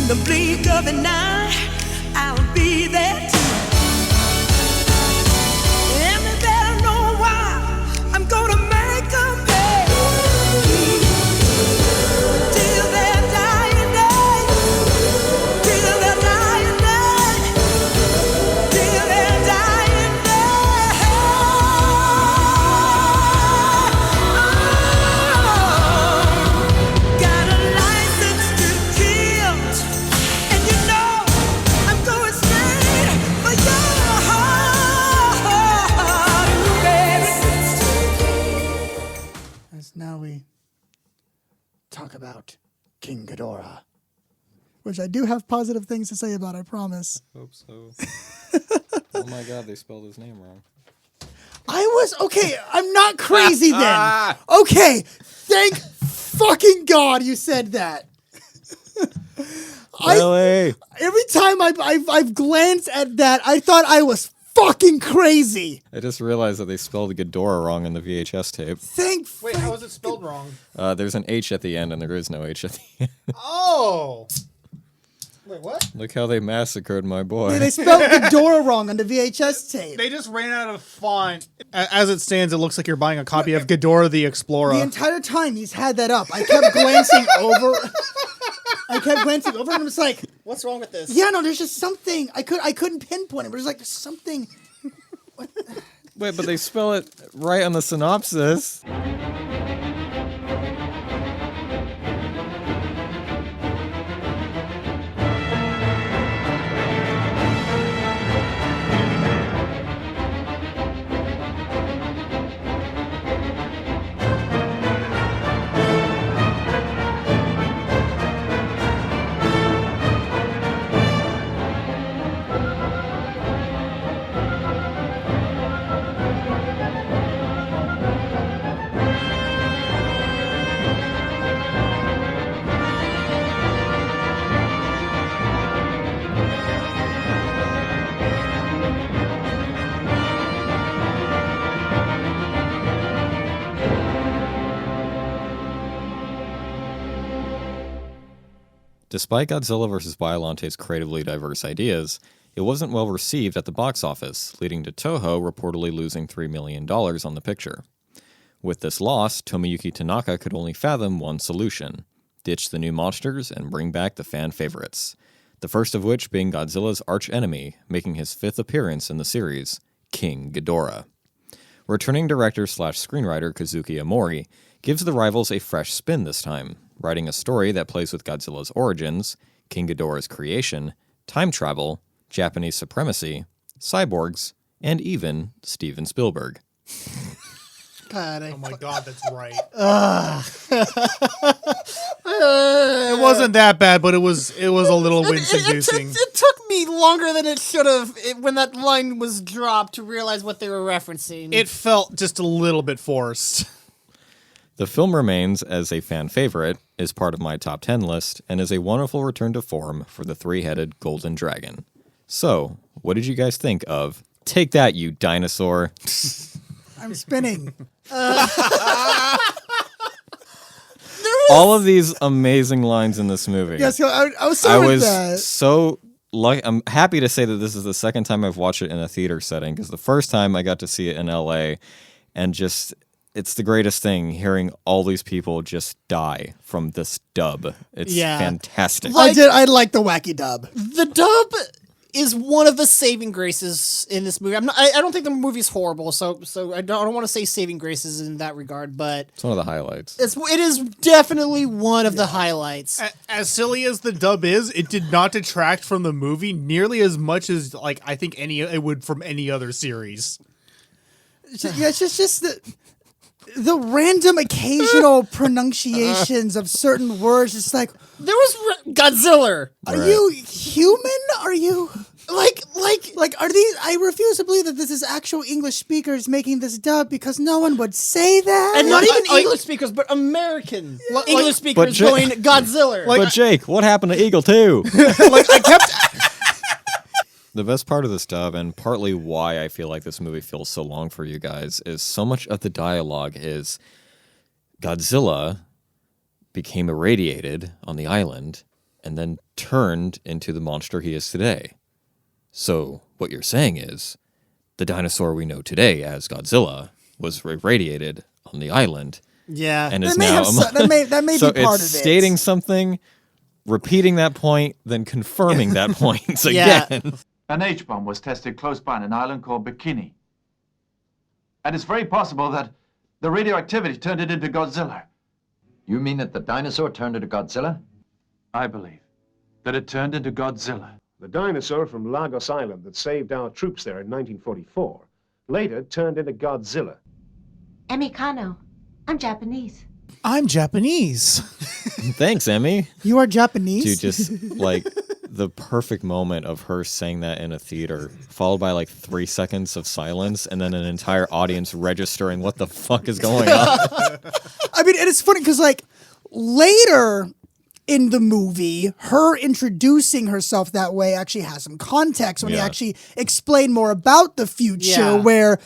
The blink of an eye, I'll be there too. And they better know why I'm gonna make them pay. Till their dying day, till their dying day, till their dying day. Oh, got a license to kill. And you know I'm going straight for your heart, baby. As now we talk about King Ghidorah, which I do have positive things to say about, I promise. Hope so. Oh my god, they spelled his name wrong. Okay, I'm not crazy then. Okay, thank fucking God you said that. Really? Every time I've glanced at that, I thought I was fucking crazy. I just realized that they spelled Ghidorah wrong in the VHS tape. Wait, how is it spelled wrong? There's an H at the end, and there is no H at the end. Oh. Wait, what? Look how they massacred my boy. They spelled Ghidorah wrong on the VHS tape. They just ran out of font. As it stands, it looks like you're buying a copy of Ghidorah the Explorer. The entire time he's had that up, I kept glancing over. And I'm just like, What's wrong with this? yeah, no, there's just something. I couldn't pinpoint it, but there's like, there's something. Wait, but they spell it right on the synopsis. Despite Godzilla vs. Biolante's creatively diverse ideas, it wasn't well received at the box office, leading to Toho reportedly losing $3 million on the picture. With this loss, Tomoyuki Tanaka could only fathom one solution: ditch the new monsters and bring back the fan favorites. The first of which being Godzilla's arch-enemy, making his 5th appearance in the series, King Ghidorah. Returning director/screenwriter Kazuki Amori gives the rivals a fresh spin this time, writing a story that plays with Godzilla's origins, King Ghidorah's creation, time travel, Japanese supremacy, cyborgs, and even Steven Spielberg. God, Oh my god, that's right. It wasn't that bad, but it was a little wince-inducing. It took me longer than it should have when that line was dropped to realize what they were referencing. It felt just a little bit forced. The film remains as a fan favorite, is part of my top 10 list, and is a wonderful return to form for the three-headed golden dragon. So, what did you guys think of Take That, You Dinosaur? I'm spinning. All of these amazing lines in this movie. Yeah, so I was I so with was that. so lucky. I'm happy to say that this is the second time I've watched it in a theater setting, because the first time I got to see it in LA, and just, it's the greatest thing hearing all these people just die from this dub. It's Yeah. fantastic. I like the wacky dub. The dub is one of the saving graces in this movie. I don't think the movie's horrible, so I don't want to say saving graces in that regard, but It's one of the highlights. it is definitely one of the highlights. As silly as the dub is, it did not detract from the movie nearly as much as like I think it would from any other series. Yeah, it's just the random occasional pronunciations of certain words. It's like, There was Godzilla. are you human? Are you like are these? I refuse to believe that this is actual English speakers making this dub because no one would say that. And not even English speakers, but American English speakers But going Godzilla. But Jake, what happened to Eagle 2? Like I kept. The best part of this dub, and partly why I feel like this movie feels so long for you guys, is so much of the dialogue is Godzilla became irradiated on the island and then turned into the monster he is today. So what you're saying is the dinosaur we know today as Godzilla was irradiated on the island yeah. and is that may, now have, that may so be part it's of it. stating something, repeating that point, then confirming that point Yeah. again. An H-bomb was tested close by on an island called Bikini. And it's very possible that the radioactivity turned it into Godzilla. You mean that the dinosaur turned into Godzilla? I believe that it turned into Godzilla. The dinosaur from Lagos Island that saved our troops there in 1944 later turned into Godzilla. Emi Kano. I'm Japanese. I'm Japanese. Thanks, Emmy. You are Japanese. Dude, just like the perfect moment of her saying that in a theater, followed by like 3 seconds of silence, and then an entire audience registering what the fuck is going on. I mean, and it's funny because like later in the movie, her introducing herself that way actually has some context when they Yeah. actually explain more about the future, Yeah. where,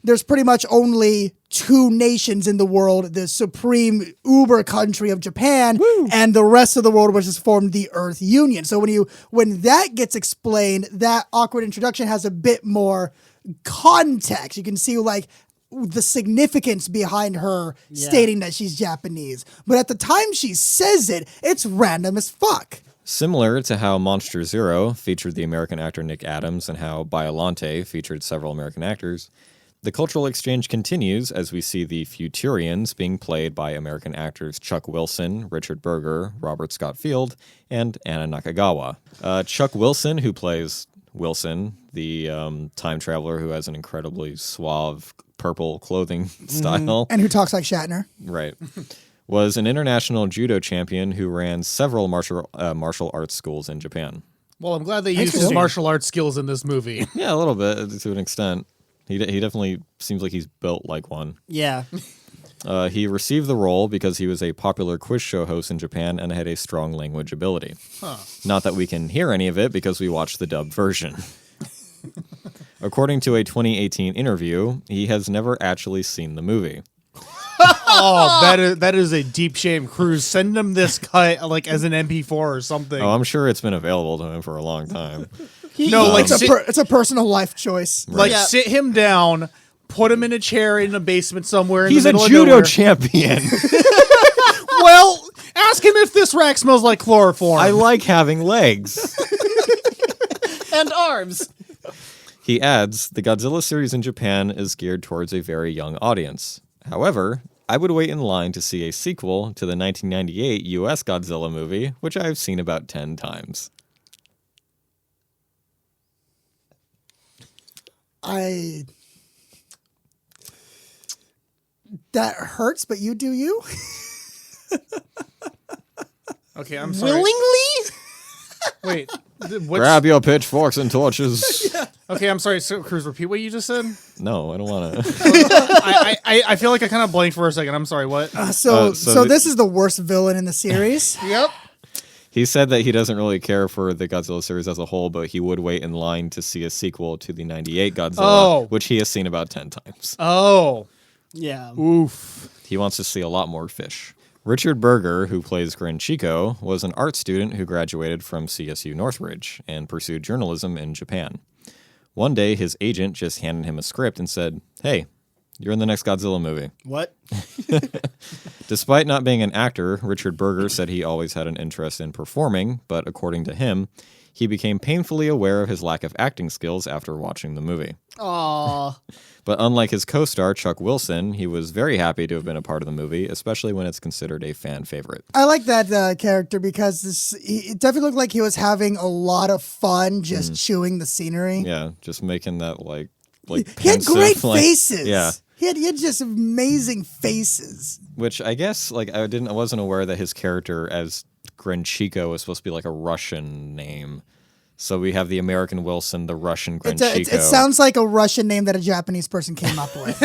there's pretty much only two nations in the world, the supreme uber country of Japan and the rest of the world, which has formed the Earth Union. So when that gets explained, that awkward introduction has a bit more context. You can see like the significance behind her stating that she's Japanese. But at the time she says it, it's random as fuck. Similar to how Monster Zero featured the American actor Nick Adams and how Biollante featured several American actors, the cultural exchange continues as we see the Futurians being played by American actors Chuck Wilson, Richard Berger, Robert Scott Field, and Anna Nakagawa. Chuck Wilson, who plays Wilson, the time traveler who has an incredibly suave purple clothing style, And who talks like Shatner. right, was an international judo champion who ran several martial arts schools in Japan. Well, I'm glad they used his Interesting. martial arts skills in this movie. Yeah, a little bit to an extent. He definitely seems like he's built like one. Yeah. He received the role because he was a popular quiz show host in Japan and had a strong language ability. Not that we can hear any of it because we watched the dubbed version. According to a 2018 interview, he has never actually seen the movie. Oh, that is a deep shame. Cruz, send him this cut like as an MP4 or something. Oh, I'm sure it's been available to him for a long time. No, like It's a personal life choice. Yeah. sit him down, put him in a chair in a basement somewhere. He's in a the middle judo of nowhere. champion. Well, ask him if this rack smells like chloroform. I like having legs. And arms. He adds, the Godzilla series in Japan is geared towards a very young audience. However, I would wait in line to see a sequel to the 1998 US Godzilla movie, which I've seen about 10 times. That hurts, but you do you. Okay, I'm sorry. Willingly? Wait. What's, Grab your pitchforks and torches. okay, I'm sorry. So, Cruz, repeat what you just said. No, I don't want to. I feel like I kind of blanked for a second. I'm sorry. What? So so this is the worst villain in the series. Yep. He said that he doesn't really care for the Godzilla series as a whole, but he would wait in line to see a sequel to the 98 Godzilla, Oh. which he has seen about 10 times. Oh, Yeah. oof. He wants to see a lot more fish. Richard Berger, who plays Grin Chico, was an art student who graduated from CSU Northridge and pursued journalism in Japan. One day, his agent just handed him a script and said, "Hey, you're in the next Godzilla movie." What? Despite not being an actor, Richard Berger said he always had an interest in performing, but according to him, he became painfully aware of his lack of acting skills after watching the movie. Aww. But unlike his co-star, Chuck Wilson, he was very happy to have been a part of the movie, especially when it's considered a fan favorite. I like that character because it definitely looked like he was having a lot of fun just chewing the scenery. Yeah, just making that like He had pensive, great like- faces. Yeah. He had just amazing faces. Which I guess, like, I wasn't aware that his character as Grenchiko was supposed to be like a Russian name. So we have the American Wilson, the Russian Grenchiko. It sounds like a Russian name that a Japanese person came up with.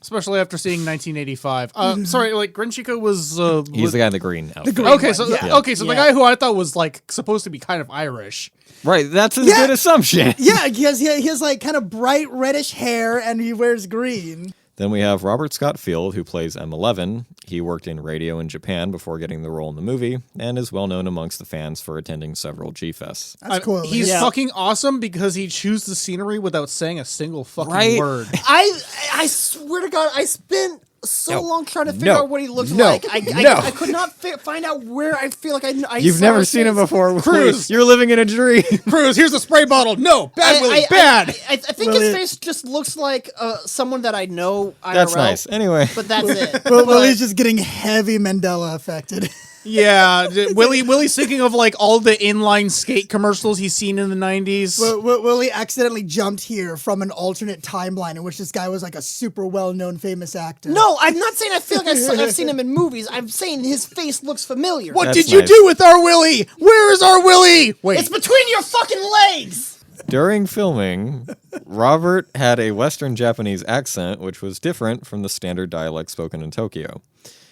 Especially after seeing 1985. Sorry, like Grenchiko was. He's the guy in the green outfit. Okay, so Yeah. the guy who I thought was like supposed to be kind of Irish. Right, that's a Yeah. good assumption. Yeah, he has like kind of bright reddish hair and he wears green. Then we have Robert Scott Field, who plays M11. He worked in radio in Japan before getting the role in the movie, and is well known amongst the fans for attending several G-Fests. That's cool. He's Yeah. fucking awesome because he chews the scenery without saying a single fucking Right? word. I swear to God, I spent so long trying to figure No. out what he looked No. like. No. I could not find out where I feel like I You've saw never his seen him face. before. Cruz. You're living in a dream. Cruz, here's a spray bottle. No, bad Willie, bad. I think Willie- his face just looks like someone that I know IRL. That's nice. Anyway. But that's it. Well, he's just getting heavy Mandela affected. Yeah, Willie's thinking of like all the inline skate commercials he's seen in the 90s. Willie accidentally jumped here from an alternate timeline in which this guy was like a super well-known famous actor. No, I'm not saying I feel like I've seen him in movies. I'm saying his face looks familiar. What That's did you nice. do with our Willie? Where is our Willie? Wait. It's between your fucking legs. During filming, Robert had a Western Japanese accent, which was different from the standard dialect spoken in Tokyo.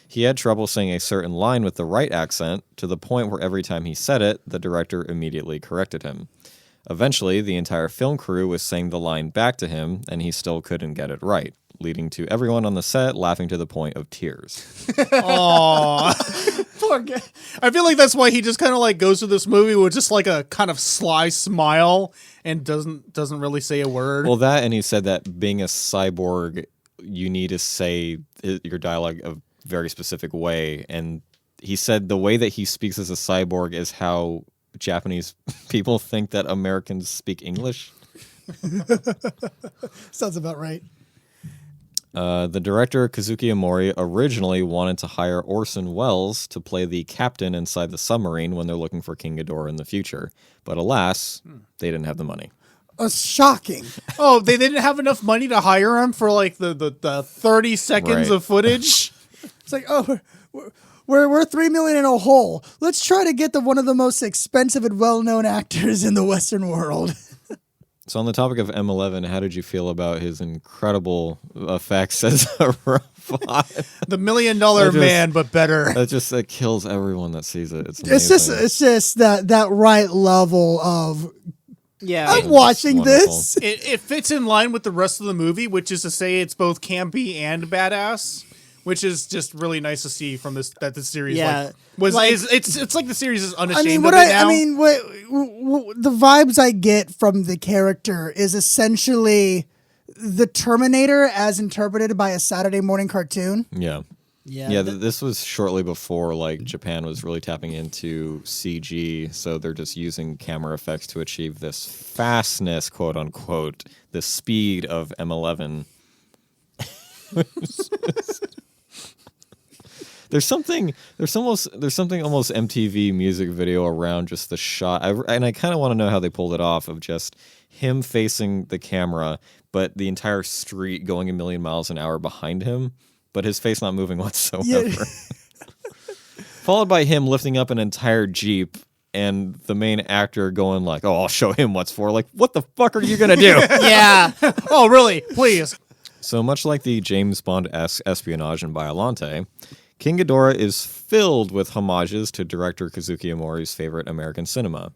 He had trouble saying a certain line with the right accent, to the point where every time he said it, the director immediately corrected him. Eventually, the entire film crew was saying the line back to him, and he still couldn't get it right, leading to everyone on the set laughing to the point of tears. Aww. Poor guy. I feel like that's why he just kind of like goes to this movie with just like a kind of sly smile and doesn't really say a word. Well, that, and he said that being a cyborg, you need to say your dialogue a very specific way, and he said the way that he speaks as a cyborg is how Japanese people think that Americans speak English. Sounds about right. The director, Kazuki Amori, originally wanted to hire Orson Welles to play the captain inside the submarine when they're looking for King Ghidorah in the future. But alas, they didn't have the money. Shocking. Oh, they didn't have enough money to hire him for like the 30 seconds Right. of footage. It's like, oh, we're $3 million in a hole. Let's try to get one of the most expensive and well-known actors in the Western world. So on the topic of M11, how did you feel about his incredible effects as a robot? The $1 million just- man, but better. That kills everyone that sees it. It's amazing. It's just that right level of Yeah. I'm watching wonderful. this. It fits in line with the rest of the movie, which is to say it's both campy and badass, which is just really nice to see from this series. Yeah. It's like the series is unashamed I mean, of it now. the vibes I get from the character is essentially the Terminator as interpreted by a Saturday morning cartoon. Yeah. Yeah. This was shortly before like Japan was really tapping into CG, so they're just using camera effects to achieve this fastness, quote unquote, the speed of M11. There's something almost MTV music video around just the shot, and I kind of want to know how they pulled it off, of just him facing the camera, but the entire street going a million miles an hour behind him, but his face not moving whatsoever. Yeah. Followed by him lifting up an entire Jeep, and the main actor going like, "Oh, I'll show him what's for." Like, what the fuck are you gonna do? Yeah. Oh, really? Please. So much like the James Bond-esque espionage in Biollante, King Ghidorah is filled with homages to director Kazuki Amori's favorite American cinema.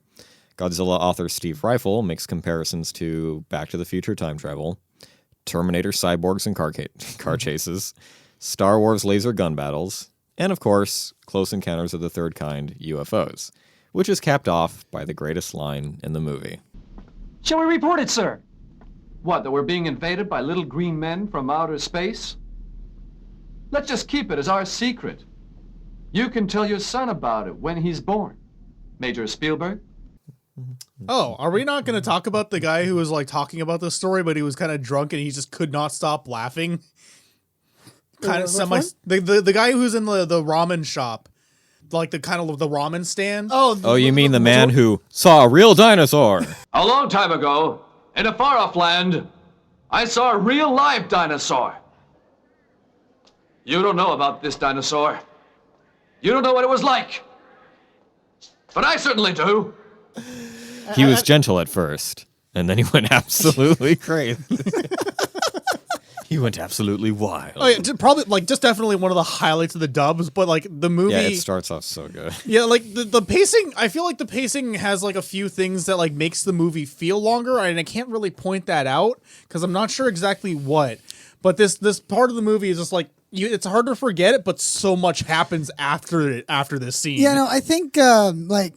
Godzilla author Steve Rifle makes comparisons to Back to the Future time travel, Terminator cyborgs and car chases, Star Wars laser gun battles, and of course, Close Encounters of the Third Kind UFOs, which is capped off by the greatest line in the movie. Shall we report it, sir? What, that we're being invaded by little green men from outer space? Let's just keep it as our secret. You can tell your son about it when he's born. Major Spielberg? Oh, are we not going to talk about the guy who was like talking about this story, but he was kind of drunk and he just could not stop laughing? Kind of semi. The guy who's in the ramen shop, like the kind of the ramen stand. Oh, you mean the man who saw a real dinosaur? A long time ago, in a far-off land, I saw a real live dinosaur. You don't know about this dinosaur. You don't know what it was like. But I certainly do. He was gentle at first, and then he went absolutely crazy. He went absolutely wild. Oh, yeah, probably like just definitely one of the highlights of the dubs, but like the movie. Yeah, it starts off so good. Yeah, like the pacing. I feel like the pacing has like a few things that like makes the movie feel longer, and I can't really point that out because I'm not sure exactly what. But this part of the movie is just like it's hard to forget it, but so much happens after this scene. Yeah, no, I think like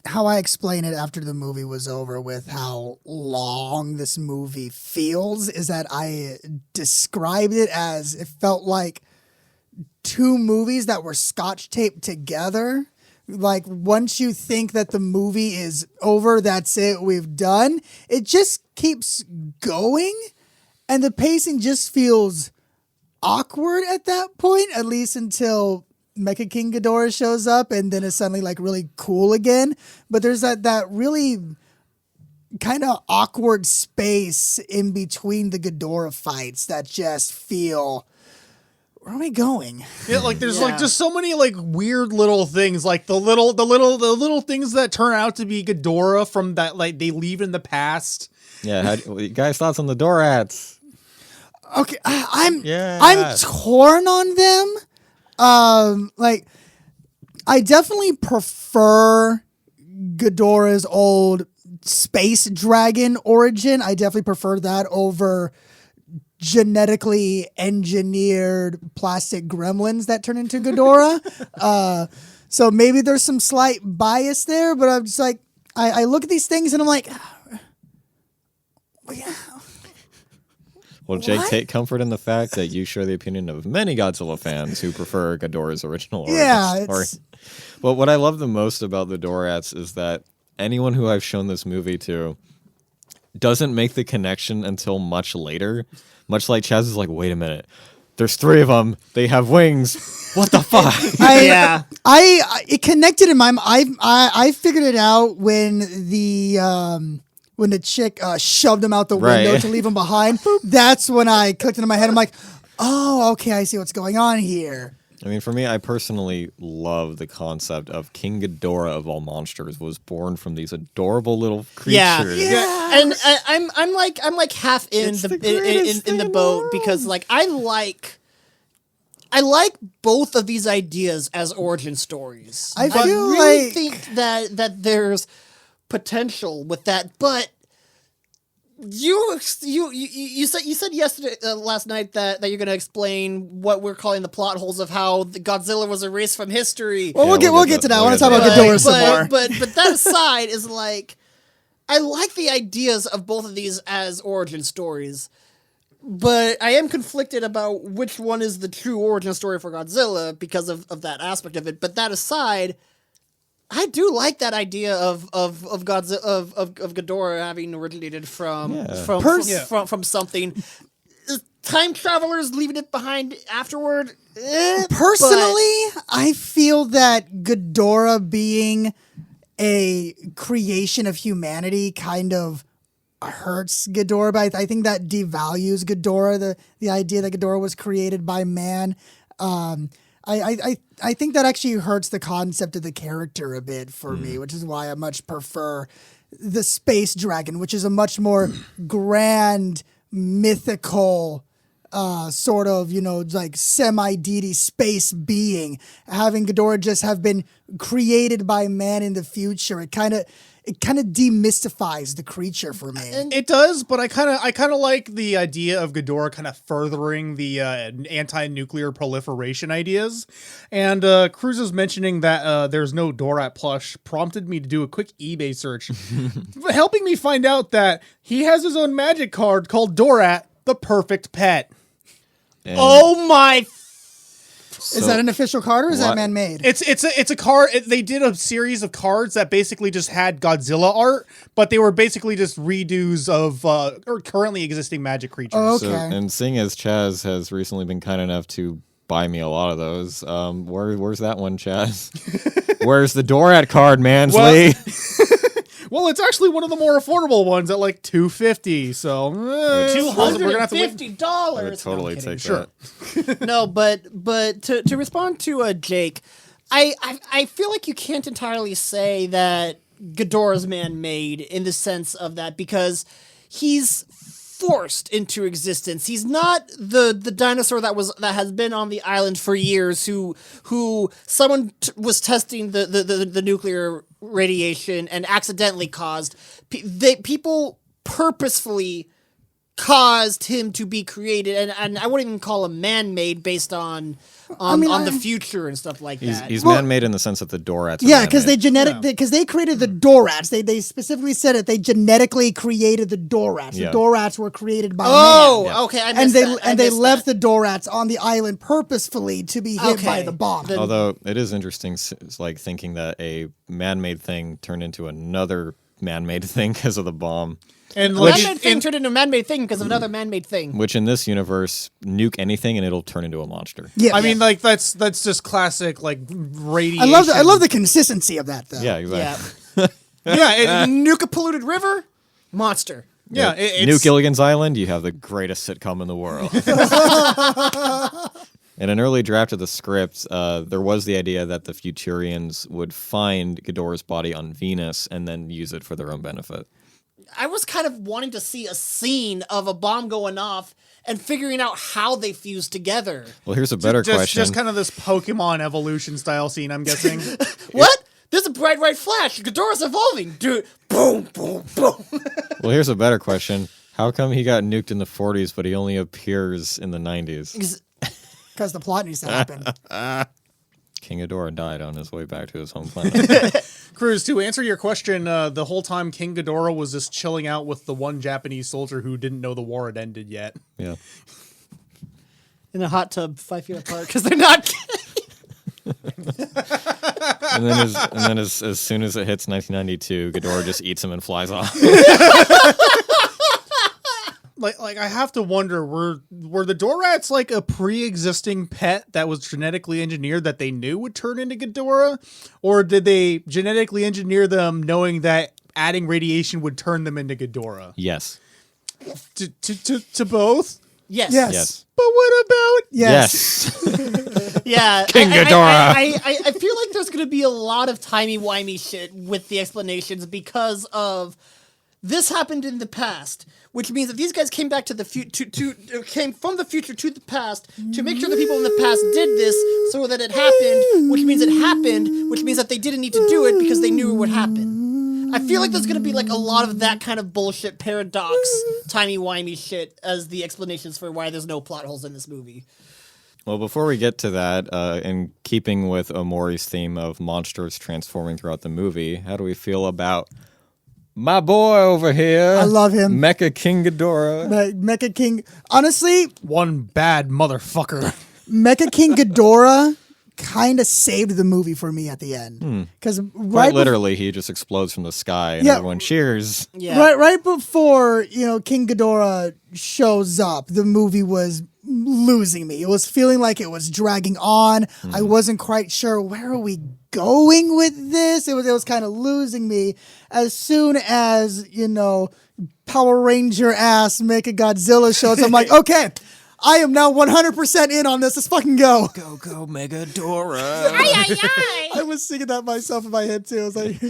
how I explain it after the movie was over with how long this movie feels is that I described it as it felt like two movies that were scotch taped together. Like once you think that the movie is over, that's it, we've done. It just keeps going and the pacing just feels awkward at that point, at least until Mecha King Ghidorah shows up and then it's suddenly like really cool again. But there's that really kind of awkward space in between the Ghidorah fights that just feel, where are we going? Yeah, like there's like just so many like weird little things, like the little things that turn out to be Ghidorah from that, like they leave in the past. Yeah, you guys' thoughts on the Dorats? Okay, I'm torn on them. Like, I definitely prefer Ghidorah's old space dragon origin. I definitely prefer that over genetically engineered plastic gremlins that turn into Ghidorah. So maybe there's some slight bias there, but I'm just like, I look at these things and I'm like, Well, Jake, take comfort in the fact that you share the opinion of many Godzilla fans who prefer Ghidorah's original origin story. But what I love the most about the Dorats is that anyone who I've shown this movie to doesn't make the connection until much later. Much like Chaz is like, wait a minute, there's three of them. They have wings. What the fuck? It connected in my mind. I figured it out when the chick shoved him out the window to leave him behind. That's when I clicked into my head. I'm like, oh, okay, I see what's going on here. I mean, for me, I personally love the concept of King Ghidorah of all monsters was born from these adorable little creatures. Yeah. And I'm like half in the boat because like I like both of these ideas as origin stories. I really think that there's potential with that, but you said yesterday last night that you're gonna explain what we're calling the plot holes of how the Godzilla was erased from history. Well, we'll get to that. I want to talk about Ghidorah some more. But that aside is like, I like the ideas of both of these as origin stories, but I am conflicted about which one is the true origin story for Godzilla because of that aspect of it. But that aside, I do like that idea of Godzilla of Ghidorah having originated from something. Time travelers leaving it behind afterward. Personally, I feel that Ghidorah being a creation of humanity kind of hurts Ghidorah, but I think that devalues Ghidorah. The idea that Ghidorah was created by man. I think that actually hurts the concept of the character a bit for me, which is why I much prefer the space dragon, which is a much more grand, mythical, sort of, like semi-deity space being. Having Ghidorah just have been created by man in the future, it kind of demystifies the creature for me. It does, but I kind of like the idea of Ghidorah kind of furthering the anti-nuclear proliferation ideas. And Cruz is mentioning that there's no Dorat plush prompted me to do a quick eBay search, helping me find out that he has his own magic card called Dorat, the perfect pet. And oh my Is that an official card or is that What? man-made? It's a card. They did a series of cards that basically just had Godzilla art, but they were basically just redos of or currently existing Magic creatures. Oh, So, okay. and seeing as Chaz has recently been kind enough to buy me a lot of those, where's that one, Chaz? Where's the Dorat card, Mansley? Well, it's actually one of the more affordable ones at like $250. So we're gonna have to wait. $250. I would totally take Sure. that. No, but to respond to Jake, I feel like you can't entirely say that Ghidorah's man-made in the sense of that because he's forced into existence. He's not the dinosaur that has been on the island for years. Who someone was testing the nuclear radiation and accidentally caused. People purposefully caused him to be created, and I wouldn't even call him man-made based on the future and stuff like that. He's man-made in the sense that the Dorats are Yeah, because they man-made. because they created the Dorats. They specifically said it. They genetically created the Dorats. Yeah. The Dorats were created by man. Oh, okay, I missed that. And they left the Dorats on the island purposefully to be hit by Okay. the bomb. Although it is interesting, it's like thinking that a man-made thing turned into another man-made thing because of the bomb. And A like, man-made thing turned into a man-made thing because of another man-made thing. Which in this universe, nuke anything and it'll turn into a monster. Yeah, I mean, like that's just classic like radiation. I love the consistency of that though. Yeah, exactly. Yeah, nuke a polluted river, monster. Yeah, New Gilligan's Island, you have the greatest sitcom in the world. In an early draft of the script, there was the idea that the Futurians would find Ghidorah's body on Venus and then use it for their own benefit. I was kind of wanting to see a scene of a bomb going off and figuring out how they fuse together. Well, here's a better question. Just kind of this Pokemon evolution style scene, I'm guessing. What? There's a bright red flash. Ghidorah's evolving. Dude, boom, boom, boom. Well, here's a better question. How come he got nuked in the 40s, but he only appears in the 90s? Because the plot needs to happen. King Ghidorah died on his way back to his home planet. Cruz, to answer your question, the whole time King Ghidorah was just chilling out with the one Japanese soldier who didn't know the war had ended yet. Yeah. In a hot tub 5 feet apart because they're not. And then as soon as it hits 1992, Ghidorah just eats him and flies off. Like I have to wonder, were the Dorats like a pre-existing pet that was genetically engineered that they knew would turn into Ghidorah? Or did they genetically engineer them knowing that adding radiation would turn them into Ghidorah? Yes. To both? Yes. Yes. But what about... Yes. Yeah. King Ghidorah. I feel like there's going to be a lot of timey-wimey shit with the explanations because of this happened in the past, which means that these guys came back to the came from the future to the past to make sure the people in the past did this so that it happened, which means it happened, which means that they didn't need to do it because they knew it would happen. I feel like there's going to be like a lot of that kind of bullshit paradox, timey-wimey shit as the explanations for why there's no plot holes in this movie. Well, before we get to that, in keeping with Omori's theme of monsters transforming throughout the movie, how do we feel about my boy over here? I love him. Mecha King Ghidorah. Mecha King. Honestly, One bad motherfucker. Mecha King Ghidorah kind of saved the movie for me at the end. Because Quite literally, he just explodes from the sky and Yeah. everyone cheers. Yeah. right before King Ghidorah shows up, the movie was losing me. It was feeling like it was dragging on. I wasn't quite sure where are we going with this. It was kind of losing me. As soon as Power Ranger ass Mecha Godzilla shows, I'm like, okay, I am now 100% in on this. Let's fucking go. Go, Megadora. I was singing that myself in my head too. I was like,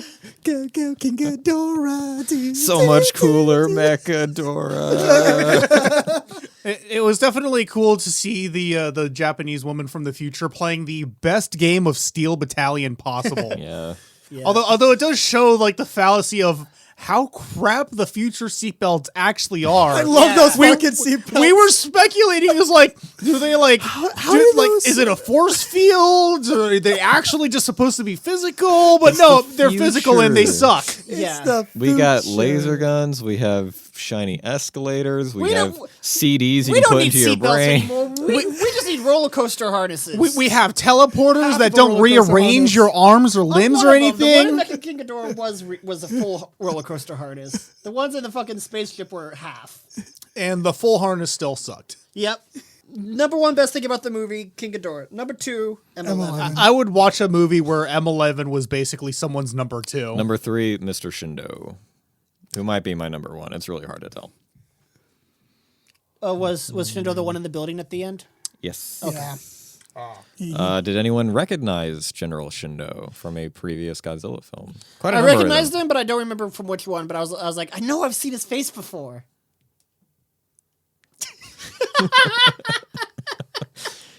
go, King Ghidorah. So much cooler, Megadora. It was definitely cool to see the Japanese woman from the future playing the best game of Steel Battalion possible. Yeah. Although it does show like the fallacy of how crap the future seatbelts actually are. I love those fucking seatbelts. We were speculating, it was like, do they like, is it a force field? Or are they actually just supposed to be physical? But no, they're physical and they future. suck. Yeah. We got future. laser guns. We have shiny escalators. We have don't- CDs you We can don't put need into your seatbelts brain. anymore. We just need roller coaster harnesses. We have teleporters Half that the don't roller coaster rearrange harness. your arms or limbs One or of them, the anything. one in King Ghidorah was a full roller coaster harness. The ones in the fucking spaceship were half. And the full harness still sucked. Yep. Number one best thing about the movie, King Ghidorah. Number two, M11. I would watch a movie where M11 was basically someone's number 2. Number 3, Mr. Shindo, who might be my number 1. It's really hard to tell. Was Shindo the one in the building at the end? Yes. Yeah. Did anyone recognize General Shindo from a previous Godzilla film? Quite a I number of recognized them. him, but I don't remember from which one. But I was like, I know I've seen his face before.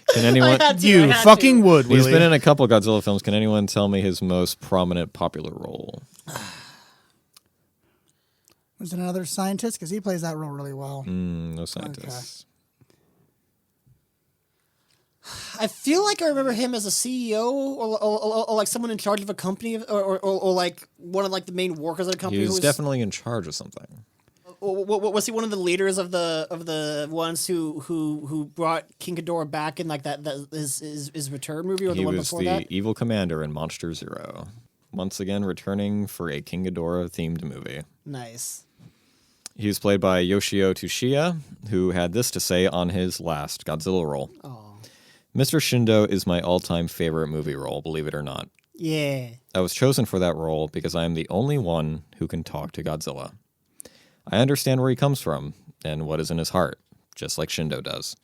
Can anyone? I had to, You I had fucking to. would, He's Willie. been in a couple Godzilla films. Can anyone tell me his most prominent popular role? Was it another scientist? Because he plays that role really well. No scientists. I feel like I remember him as a CEO or like someone in charge of a company or like one of like the main workers at a company. He was who definitely in charge of something. Was he one of the leaders of the ones who brought King Ghidorah back in like that his return movie or the He one was before the that? evil commander in Monster Zero. Once again, returning for a King Ghidorah themed movie. Nice. He was played by Yoshio Tsuchiya, who had this to say on his last Godzilla role. Oh. Mr. Shindo is my all-time favorite movie role, believe it or not. Yeah. I was chosen for that role because I am the only one who can talk to Godzilla. I understand where he comes from and what is in his heart, just like Shindo does.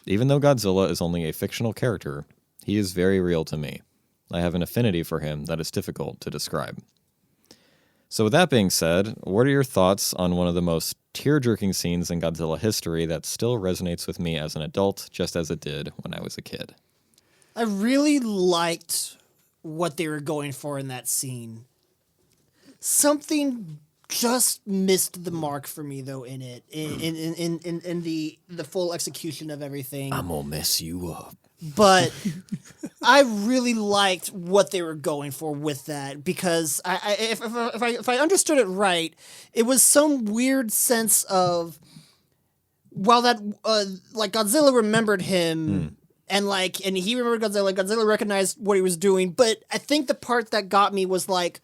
Even though Godzilla is only a fictional character, he is very real to me. I have an affinity for him that is difficult to describe. So with that being said, what are your thoughts on one of the most tear-jerking scenes in Godzilla history that still resonates with me as an adult, just as it did when I was a kid? I really liked what they were going for in that scene. Something just missed the mark for me though in it. In the full execution of everything. I'm gonna mess you up. But I really liked what they were going for with that because if I understood it right, it was some weird sense of while that like Godzilla remembered him and he remembered Godzilla. Godzilla recognized what he was doing, but I think the part that got me was like,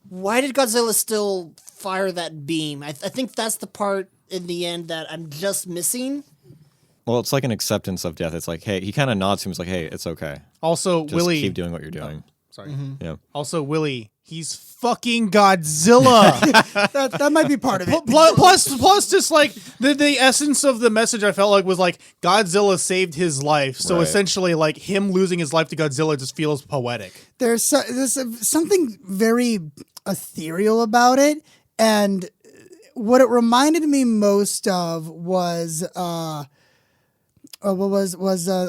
why did Godzilla still fire that beam? I think that's the part in the end that I'm just missing. Well, it's like an acceptance of death. It's like, hey, he kind of nods to him. He's like, hey, it's okay. Also, Just Willie. keep doing what you're doing. Sorry. Yeah. Also, Willie. He's fucking Godzilla. That might be part of it. Plus, just like the essence of the message, I felt like was like Godzilla saved his life. So Right. essentially, like him losing his life to Godzilla just feels poetic. There's something very ethereal about it, and what it reminded me most of was a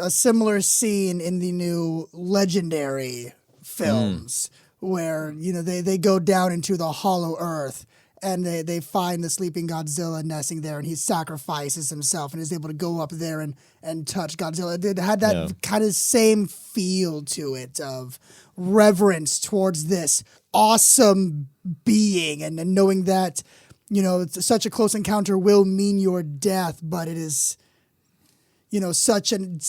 similar scene in the new Legendary films where they go down into the hollow earth and they find the sleeping Godzilla nesting there, and he sacrifices himself and is able to go up there and touch Godzilla. It had that kind of same feel to it of reverence towards this awesome being, and knowing that such a close encounter will mean your death, but it is such an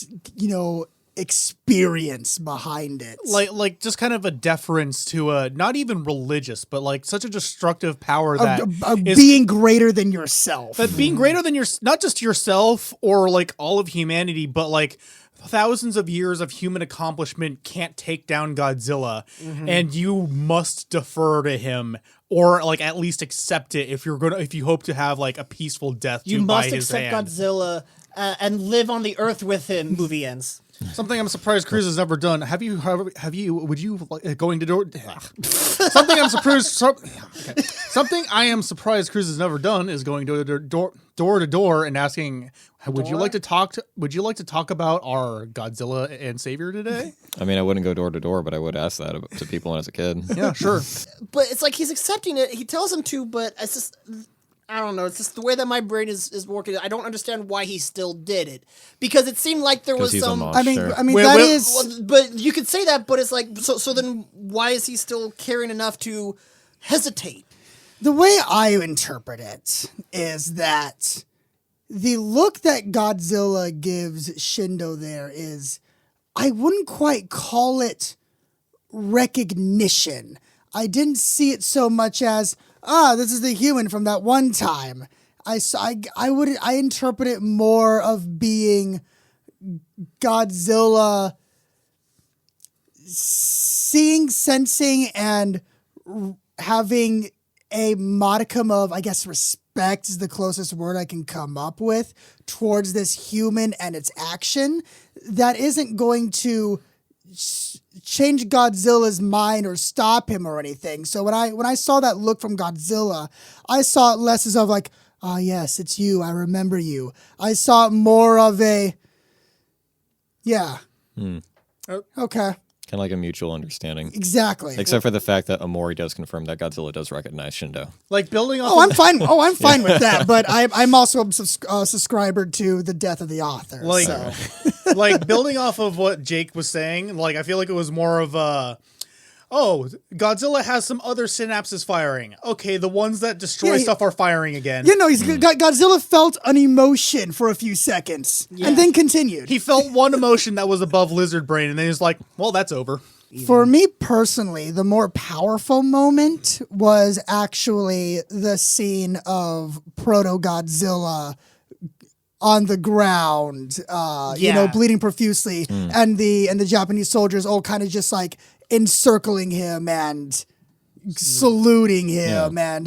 experience behind it. Like just kind of a deference to a not even religious, but like such a destructive power that is being greater than yourself. But being greater than not just yourself or like all of humanity, but like thousands of years of human accomplishment can't take down Godzilla, and you must defer to him or like at least accept it if you hope to have like a peaceful death. You by must his accept hand. Godzilla and live on the earth with him. Movie ends. Something I'm surprised Cruz has never done. Would you like going to door? Something I'm surprised. Something I am surprised Cruz has never done is going door to door and asking, would you like to talk about our Godzilla and Savior today? I mean, I wouldn't go door to door, but I would ask that to people when I was a kid. Yeah, sure. But it's like he's accepting it. He tells him to, but it's just, I don't know. It's just the way that my brain is working. I don't understand why he still did it, because it seemed like there was he's a some. monster. I mean that is. But you could say that, but it's like so. Then why is he still caring enough to hesitate? The way I interpret it is that the look that Godzilla gives Shindo there is, I wouldn't quite call it recognition. I didn't see it so much as, this is the human from that one time. I interpret it more of being Godzilla seeing, sensing, and having a modicum of, I guess, respect is the closest word I can come up with towards this human and its action that isn't going to change Godzilla's mind or stop him or anything. So when I saw that look from Godzilla, I saw it less as of like, oh yes, it's you, I remember you. I saw it more of a, yeah. Okay. Kind of like a mutual understanding. Exactly. Except for the fact that Omori does confirm that Godzilla does recognize Shindo. Like building off. I'm fine. I'm fine with that. But I'm also a subscriber to the death of the author. Like, so. Like building off of what Jake was saying. Like I feel like it was more of a. Oh, Godzilla has some other synapses firing. Okay, the ones that destroy stuff are firing again. Godzilla felt an emotion for a few seconds and then continued. He felt one emotion that was above lizard brain, and then he's like, well, that's over. For me personally, the more powerful moment was actually the scene of Proto-Godzilla on the ground, bleeding profusely, and the Japanese soldiers all kind of just like encircling him and saluting him, and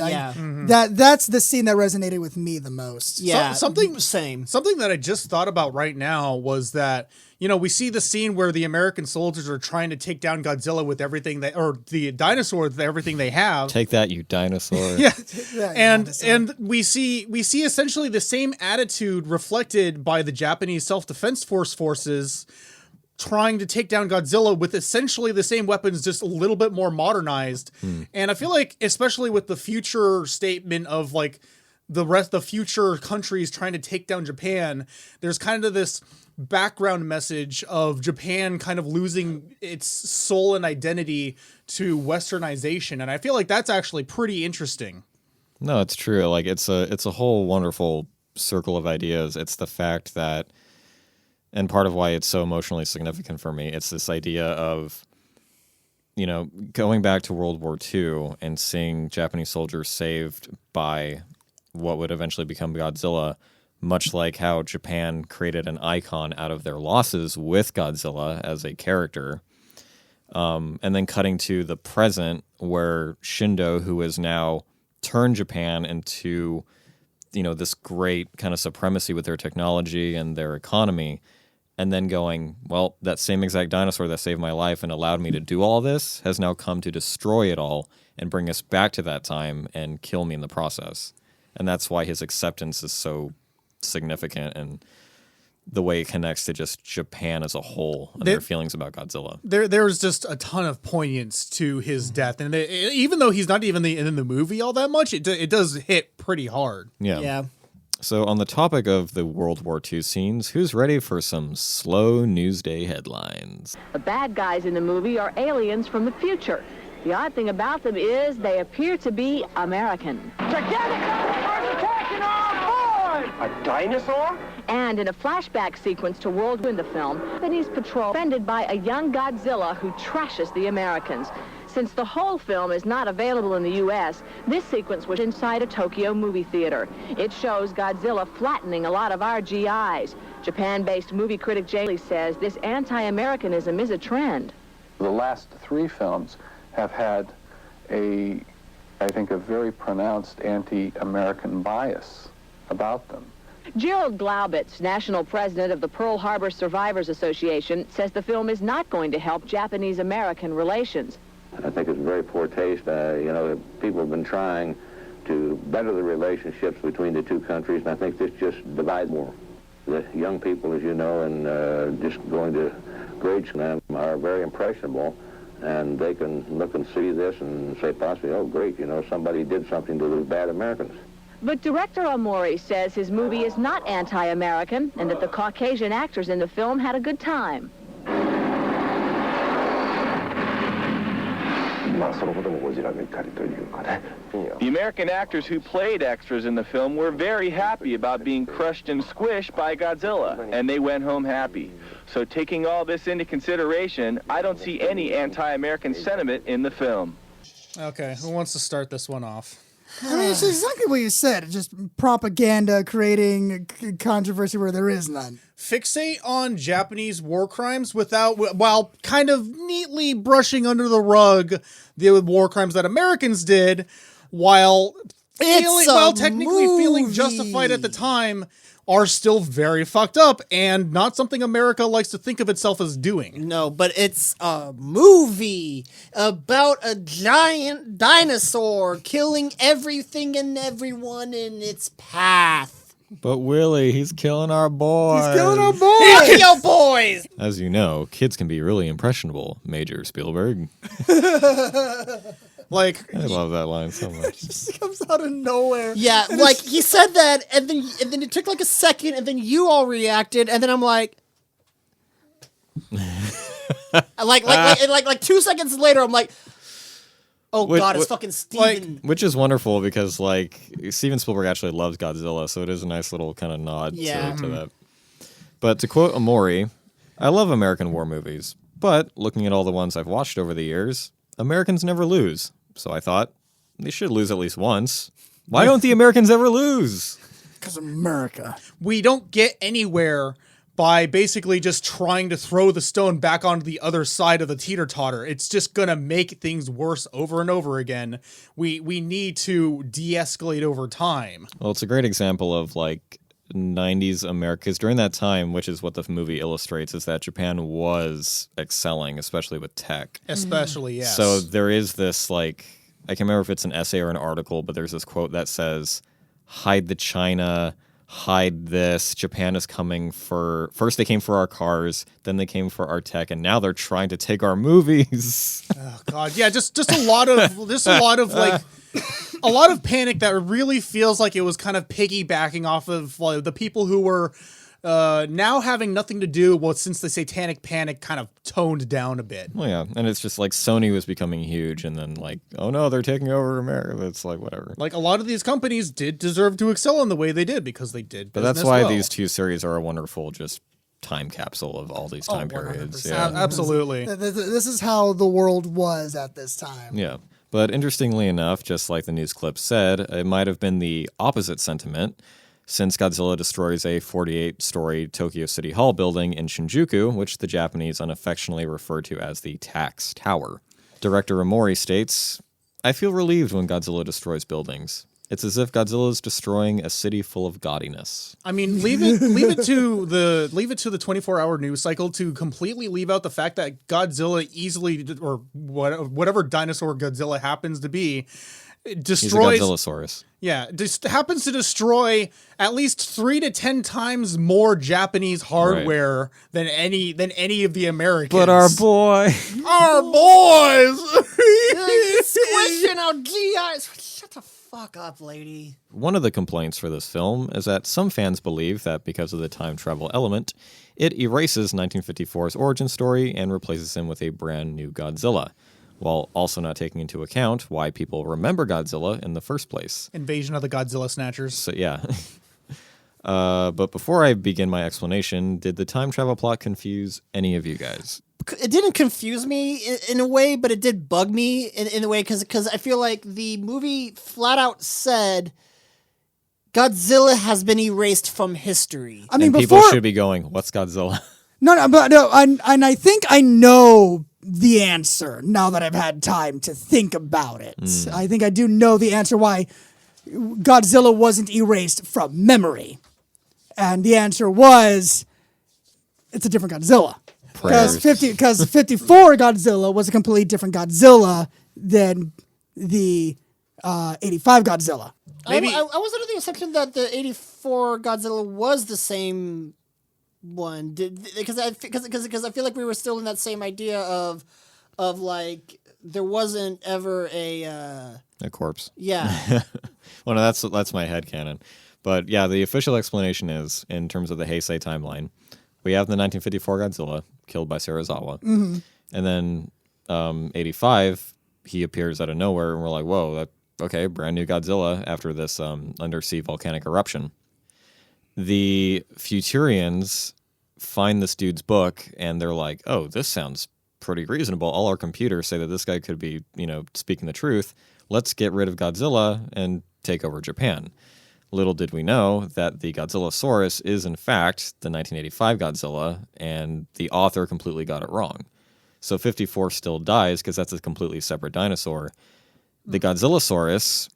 that's the scene that resonated with me the most. Yeah, Something that I just thought about right now was that, we see the scene where the American soldiers are trying to take down Godzilla with everything or the dinosaur with everything they have. Take that, you dinosaur. Yeah. And we see essentially the same attitude reflected by the Japanese Self-Defense forces trying to take down Godzilla with essentially the same weapons, just a little bit more modernized. And I feel like, especially with the future statement of like the future countries trying to take down Japan, there's kind of this background message of Japan kind of losing its soul and identity to westernization. And I feel like that's actually pretty interesting. No, it's true. Like it's a whole wonderful circle of ideas. It's the fact that, and part of why it's so emotionally significant for me, it's this idea of, going back to World War II and seeing Japanese soldiers saved by what would eventually become Godzilla, much like how Japan created an icon out of their losses with Godzilla as a character. And then cutting to the present where Shindo, who has now turned Japan into, this great kind of supremacy with their technology and their economy, and then going, well, that same exact dinosaur that saved my life and allowed me to do all this has now come to destroy it all and bring us back to that time and kill me in the process. And that's why his acceptance is so significant, and the way it connects to just Japan as a whole and their feelings about Godzilla. There's just a ton of poignance to his death. And even though he's not even in the movie all that much, it does hit pretty hard. Yeah. So on the topic of the World War II scenes, who's ready for some slow Newsday headlines? The bad guys in the movie are aliens from the future. The odd thing about them is they appear to be American. A dinosaur? And in a flashback sequence to World War in the film, Japanese patrol defended by a young Godzilla who trashes the Americans. Since the whole film is not available in the U.S., this sequence was inside a Tokyo movie theater. It shows Godzilla flattening a lot of our GIs. Japan-based movie critic Jay Lee says this anti-Americanism is a trend. The last three films have had I think, a very pronounced anti-American bias about them. Gerald Glaubitz, national president of the Pearl Harbor Survivors Association, says the film is not going to help Japanese-American relations. I think it's very poor taste. People have been trying to better the relationships between the two countries, and I think this just divides more. The young people, as you know, and just going to grade school are very impressionable, and they can look and see this and say possibly, oh, great, somebody did something to those bad Americans. But director Omori says his movie is not anti-American and that the Caucasian actors in the film had a good time. The American actors who played extras in the film were very happy about being crushed and squished by Godzilla, and they went home happy. So taking all this into consideration, I don't see any anti-American sentiment in the film. Okay, who wants to start this one off? I mean, it's exactly what you said. It's just propaganda creating controversy where there is none. Fixate on Japanese war crimes while kind of neatly brushing under the rug the war crimes that Americans did, while technically feeling justified at the time, are still very fucked up and not something America likes to think of itself as doing. No, but it's a movie about a giant dinosaur killing everything and everyone in its path. But Willie, he's killing our boys. He's killing our boys. Kill your boys. As you know, kids can be really impressionable, Major Spielberg. Like, I love that line so much. It just comes out of nowhere. Yeah, like he said that, and then it took like a second, and then you all reacted, and then I'm like, like 2 seconds later, I'm like, oh god, it's fucking Steven. Which is wonderful because like Steven Spielberg actually loves Godzilla, so it is a nice little kind of nod to that. But to quote Amori, I love American war movies, but looking at all the ones I've watched over the years, Americans never lose. So I thought, they should lose at least once. Why don't the Americans ever lose? Because America. We don't get anywhere by basically just trying to throw the stone back onto the other side of the teeter-totter. It's just going to make things worse over and over again. We need to de-escalate over time. Well, it's a great example of like 90s America, because during that time, which is what the movie illustrates, is that Japan was excelling, especially with tech. Especially, yes. So there is this, like, I can't remember if it's an essay or an article, but there's this quote that says, hide the China, hide this, Japan is coming for, first they came for our cars, then they came for our tech, and now they're trying to take our movies. Oh, God. Yeah, just a lot of, like, a lot of panic that really feels like it was kind of piggybacking off of like, the people who were now having nothing to do, well, since the satanic panic kind of toned down a bit. Well, yeah, and it's just like Sony was becoming huge, and then like, oh no, they're taking over America. It's like, whatever. Like, a lot of these companies did deserve to excel in the way they did, because they did. But that's why these two series are a wonderful just time capsule of all these time periods. Yeah, absolutely. This is how the world was at this time. Yeah. But interestingly enough, just like the news clip said, it might have been the opposite sentiment, since Godzilla destroys a 48-story Tokyo City Hall building in Shinjuku, which the Japanese unaffectionately refer to as the Tax Tower. Director Amori states, I feel relieved when Godzilla destroys buildings. It's as if Godzilla is destroying a city full of gaudiness. I mean, leave it to the 24-hour news cycle to completely leave out the fact that Godzilla easily, or whatever dinosaur Godzilla happens to be, destroys. He's a Godzillasaurus. Yeah, just happens to destroy at least 3 to 10 times more Japanese hardware than any of the Americans. But our boys, squishing our GIs. Shut the fuck up, lady. One of the complaints for this film is that some fans believe that because of the time travel element, it erases 1954's origin story and replaces him with a brand new Godzilla, while also not taking into account why people remember Godzilla in the first place. Invasion of the Godzilla Snatchers. So, yeah. But before I begin my explanation, did the time travel plot confuse any of you guys? It didn't confuse me in a way, but it did bug me in a way, because I feel like the movie flat out said Godzilla has been erased from history. I mean, people should be going, what's Godzilla? And I think I know the answer now that I've had time to think about it. I think I do know the answer why Godzilla wasn't erased from memory. And the answer was, it's a different Godzilla. Because 54 Godzilla was a completely different Godzilla than the 85 Godzilla. Maybe I was under the assumption that the 84 Godzilla was the same one, because I feel like we were still in that same idea of like there wasn't ever a corpse. Yeah. Well, no, that's my headcanon. But yeah, the official explanation is, in terms of the Heisei timeline, we have the 1954 Godzilla killed by Serizawa. And then 85 he appears out of nowhere, and we're like, whoa, okay, brand new Godzilla after this undersea volcanic eruption. The Futurians find this dude's book, and they're like, oh, this sounds pretty reasonable. All our computers say that this guy could be, speaking the truth. Let's get rid of Godzilla and take over Japan. Little did we know that the Godzillasaurus is, in fact, the 1985 Godzilla, and the author completely got it wrong. So 54 still dies because that's a completely separate dinosaur. The Godzillasaurus,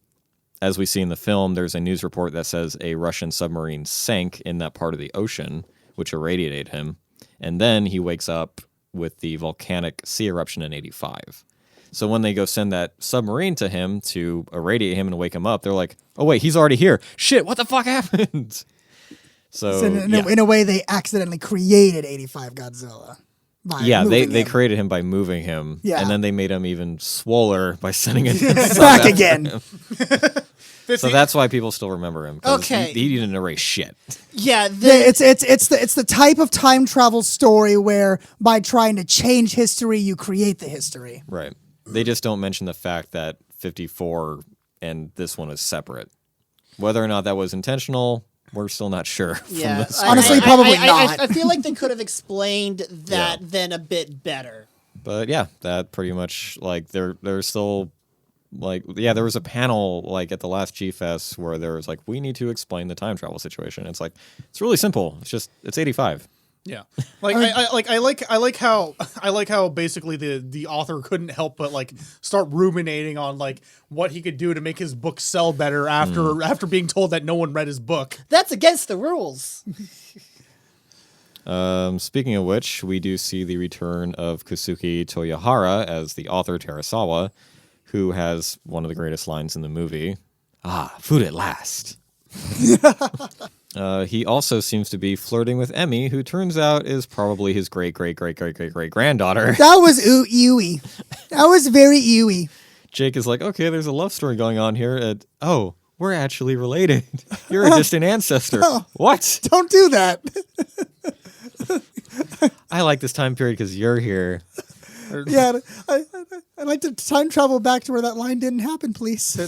as we see in the film, there's a news report that says a Russian submarine sank in that part of the ocean, which irradiated him. And then he wakes up with the volcanic sea eruption in 85. So when they go send that submarine to him to irradiate him and wake him up, they're like, oh, wait, he's already here. Shit, what the fuck happened? So in a way, they accidentally created 85 Godzilla. They created him by moving him. Yeah. And then they made him even swoller by sending him back again. So that's why people still remember him. Okay. He didn't erase shit. Yeah. It's the type of time travel story where by trying to change history, you create the history. Right. They just don't mention the fact that 54 and this one is separate. Whether or not that was intentional, we're still not sure. Yeah, honestly, probably not. I feel like they could have explained that then a bit better. But yeah, that pretty much there's still there was a panel at the last G-Fest where there was we need to explain the time travel situation. It's it's really simple. It's 85. Yeah, I like how basically the author couldn't help but start ruminating on what he could do to make his book sell better after being told that no one read his book. That's against the rules. Speaking of which, we do see the return of Kusuke Toyohara as the author Terasawa, who has one of the greatest lines in the movie. Ah, food at last. He also seems to be flirting with Emmy, who turns out is probably his great-great-great-great-great-great-granddaughter. That was ooey. That was very ooey. Jake is like, okay, there's a love story going on here. Oh, we're actually related. You're a distant ancestor. Oh, what? Don't do that. I like this time period because you're here. Yeah, I'd like to time travel back to where that line didn't happen, please. I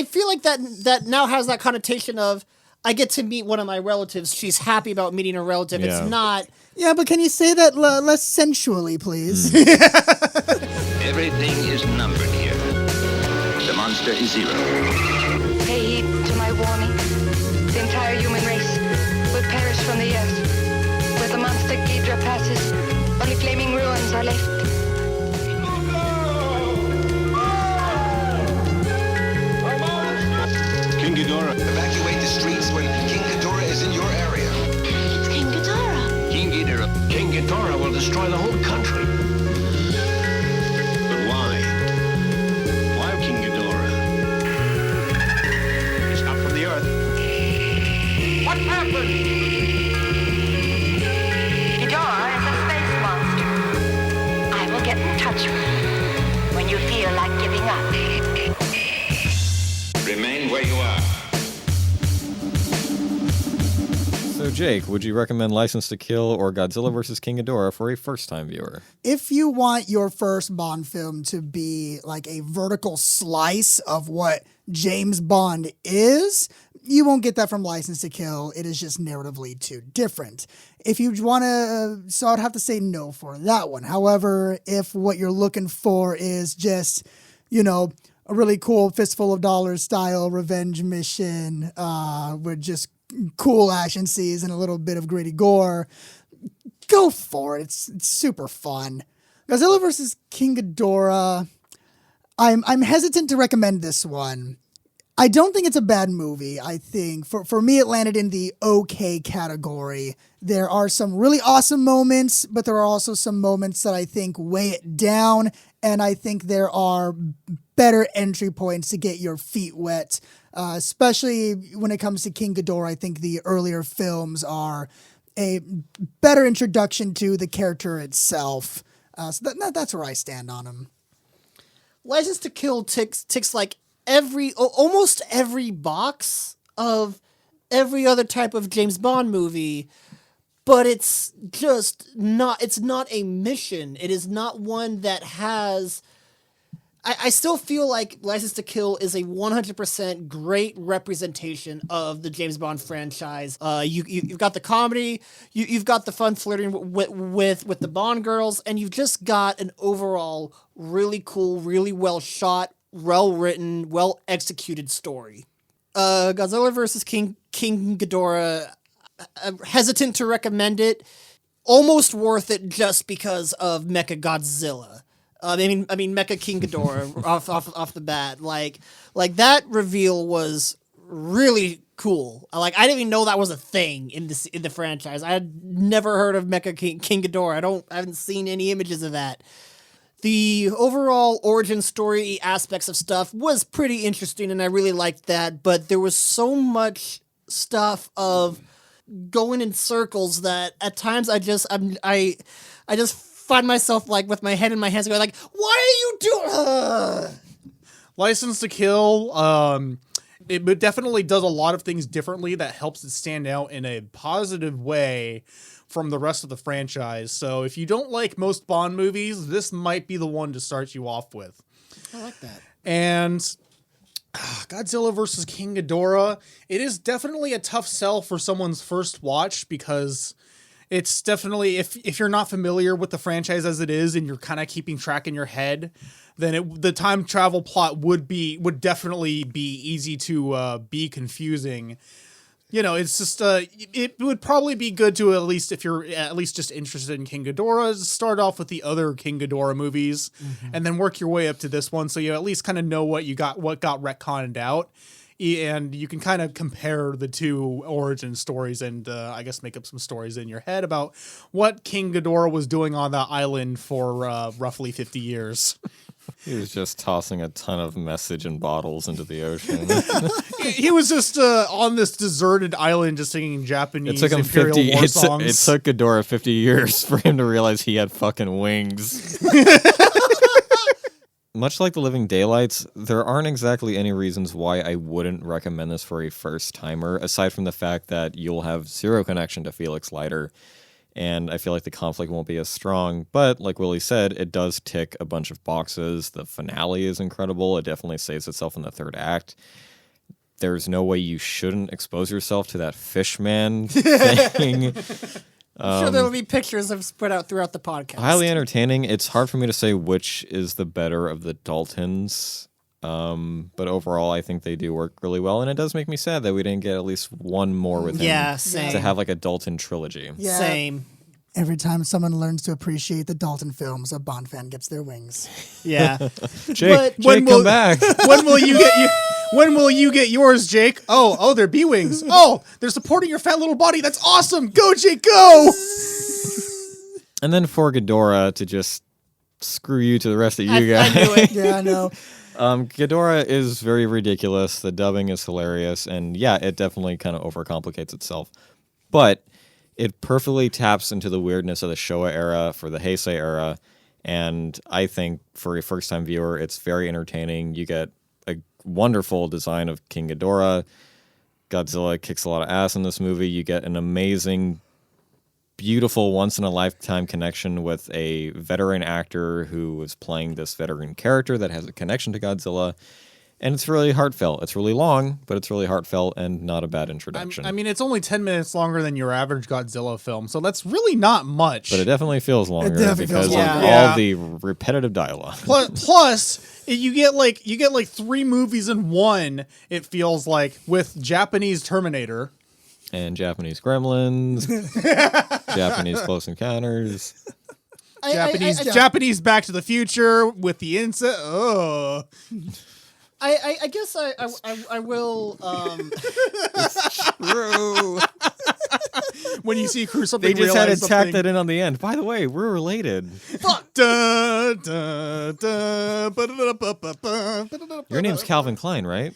feel like that now has that connotation of I get to meet one of my relatives. She's happy about meeting a relative. Yeah. It's not. Yeah, but can you say that less sensually, please? Everything is numbered here. The monster is 0. Pay heed to my warning. The entire human race will perish from the earth. Where the monster Ghidorah passes, only flaming ruins are left. King Ghidorah. Evacuate the streets when King Ghidorah is in your area. It's King Ghidorah. King Ghidorah. King Ghidorah will destroy the whole country. But why? Why King Ghidorah? It's not from the earth. What happened? Ghidorah is a space monster. I will get in touch with you when you feel like giving up. Remain where you are. So, Jake, would you recommend License to Kill or Godzilla vs. King Ghidorah for a first-time viewer? If you want your first Bond film to be like a vertical slice of what James Bond is, you won't get that from License to Kill. It is just narratively too different. If you want to, so I'd have to say no for that one. However, if what you're looking for is just, a really cool Fistful of Dollars style revenge mission with just cool action scenes and a little bit of gritty gore, go for it. It's super fun. Godzilla vs. King Ghidorah, I'm hesitant to recommend this one. I don't think it's a bad movie. I think for me it landed in the okay category. There are some really awesome moments, but there are also some moments that I think weigh it down, and I think there are better entry points to get your feet wet, especially when it comes to King Ghidorah. I think the earlier films are a better introduction to the character itself. So that's where I stand on him. License to Kill ticks almost every box of every other type of James Bond movie, but it's just not, it's not a mission. It is not one that has, I still feel like License to Kill is a 100% great representation of the James Bond franchise. You've got the comedy, you've got the fun flirting with the Bond girls, and you've just got an overall really cool, really well shot, well written, well executed story. Godzilla vs. King Ghidorah, hesitant to recommend it. Almost worth it just because of Mecha Godzilla. I mean, Mecha King Ghidorah off the bat. Like that reveal was really cool. I didn't even know that was a thing in the franchise. I had never heard of Mecha King Ghidorah. I haven't seen any images of that. The overall origin story aspects of stuff was pretty interesting, and I really liked that. But there was so much stuff of going in circles that at times I just find myself like with my head in my hands going like, why are you doing License to Kill, it definitely does a lot of things differently that helps it stand out in a positive way from the rest of the franchise. So if you don't like most Bond movies, this might be the one to start you off with. I like that. And Godzilla vs. King Ghidorah, it is definitely a tough sell for someone's first watch, because it's definitely, if you're not familiar with the franchise as it is and you're kind of keeping track in your head, then the time travel plot would definitely be easy to be confusing. You know, it's just it would probably be good to, at least if you're at least just interested in King Ghidorah, start off with the other King Ghidorah movies, and then work your way up to this one, so you at least kind of know what got retconned out. And you can kind of compare the two origin stories and I guess make up some stories in your head about what King Ghidorah was doing on that island for roughly 50 years. He was just tossing a ton of message in bottles into the ocean. He was just on this deserted island just singing Japanese It took him Imperial 50. War It songs. took Ghidorah 50 years for him to realize he had fucking wings. Much like The Living Daylights, there aren't exactly any reasons why I wouldn't recommend this for a first-timer, aside from the fact that you'll have zero connection to Felix Leiter, and I feel like the conflict won't be as strong. But, like Willie said, it does tick a bunch of boxes. The finale is incredible. It definitely saves itself in the third act. There's no way you shouldn't expose yourself to that fishman thing. I'm sure there will be pictures of spread out throughout the podcast. Highly entertaining. It's hard for me to say which is the better of the Daltons. But overall, I think they do work really well. And it does make me sad that we didn't get at least one more with him. Yeah, same. To have like a Dalton trilogy. Yeah. Same. Every time someone learns to appreciate the Dalton films, a Bond fan gets their wings. Yeah. Jake, come back. When will you get yours, Jake? Oh, they're B-Wings. Oh, they're supporting your fat little body. That's awesome. Go, Jake, go! And then for Ghidorah to just screw you to the rest of you guys. I knew it. Yeah, I know. Ghidorah is very ridiculous. The dubbing is hilarious. And yeah, it definitely kind of overcomplicates itself. But it perfectly taps into the weirdness of the Showa era for the Heisei era. And I think for a first-time viewer, it's very entertaining. You get a wonderful design of King Ghidorah. Godzilla kicks a lot of ass in this movie. You get an amazing, beautiful, once-in-a-lifetime connection with a veteran actor who is playing this veteran character that has a connection to Godzilla. And it's really heartfelt. It's really long, but it's really heartfelt and not a bad introduction. I mean, it's only 10 minutes longer than your average Godzilla film, so that's really not much. But it definitely feels longer because of Yeah. all the repetitive dialogue. Plus, you get like 3 movies in one, it feels like, with Japanese Terminator. And Japanese Gremlins, Japanese Close Encounters. Japanese Back to the Future with the insect. Oh. I guess I will. It's true. When you see Cruz something, They just had to something. tack that in on the end. By the way, we're related. Your name's Calvin Klein, right?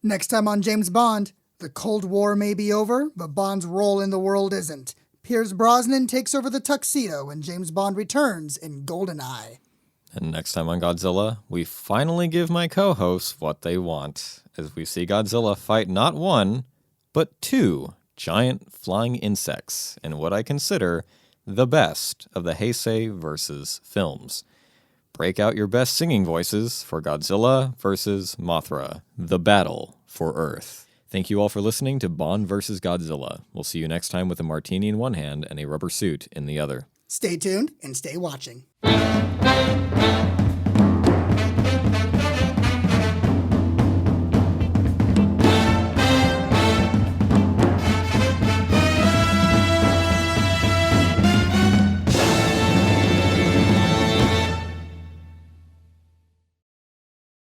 Next time on James Bond, the Cold War may be over, but Bond's role in the world isn't. Pierce Brosnan takes over the tuxedo when James Bond returns in GoldenEye. And next time on Godzilla, we finally give my co-hosts what they want, as we see Godzilla fight not one, but 2 giant flying insects in what I consider the best of the Heisei versus films. Break out your best singing voices for Godzilla versus Mothra, the battle for Earth. Thank you all for listening to Bond vs. Godzilla. We'll see you next time with a martini in one hand and a rubber suit in the other. Stay tuned and stay watching.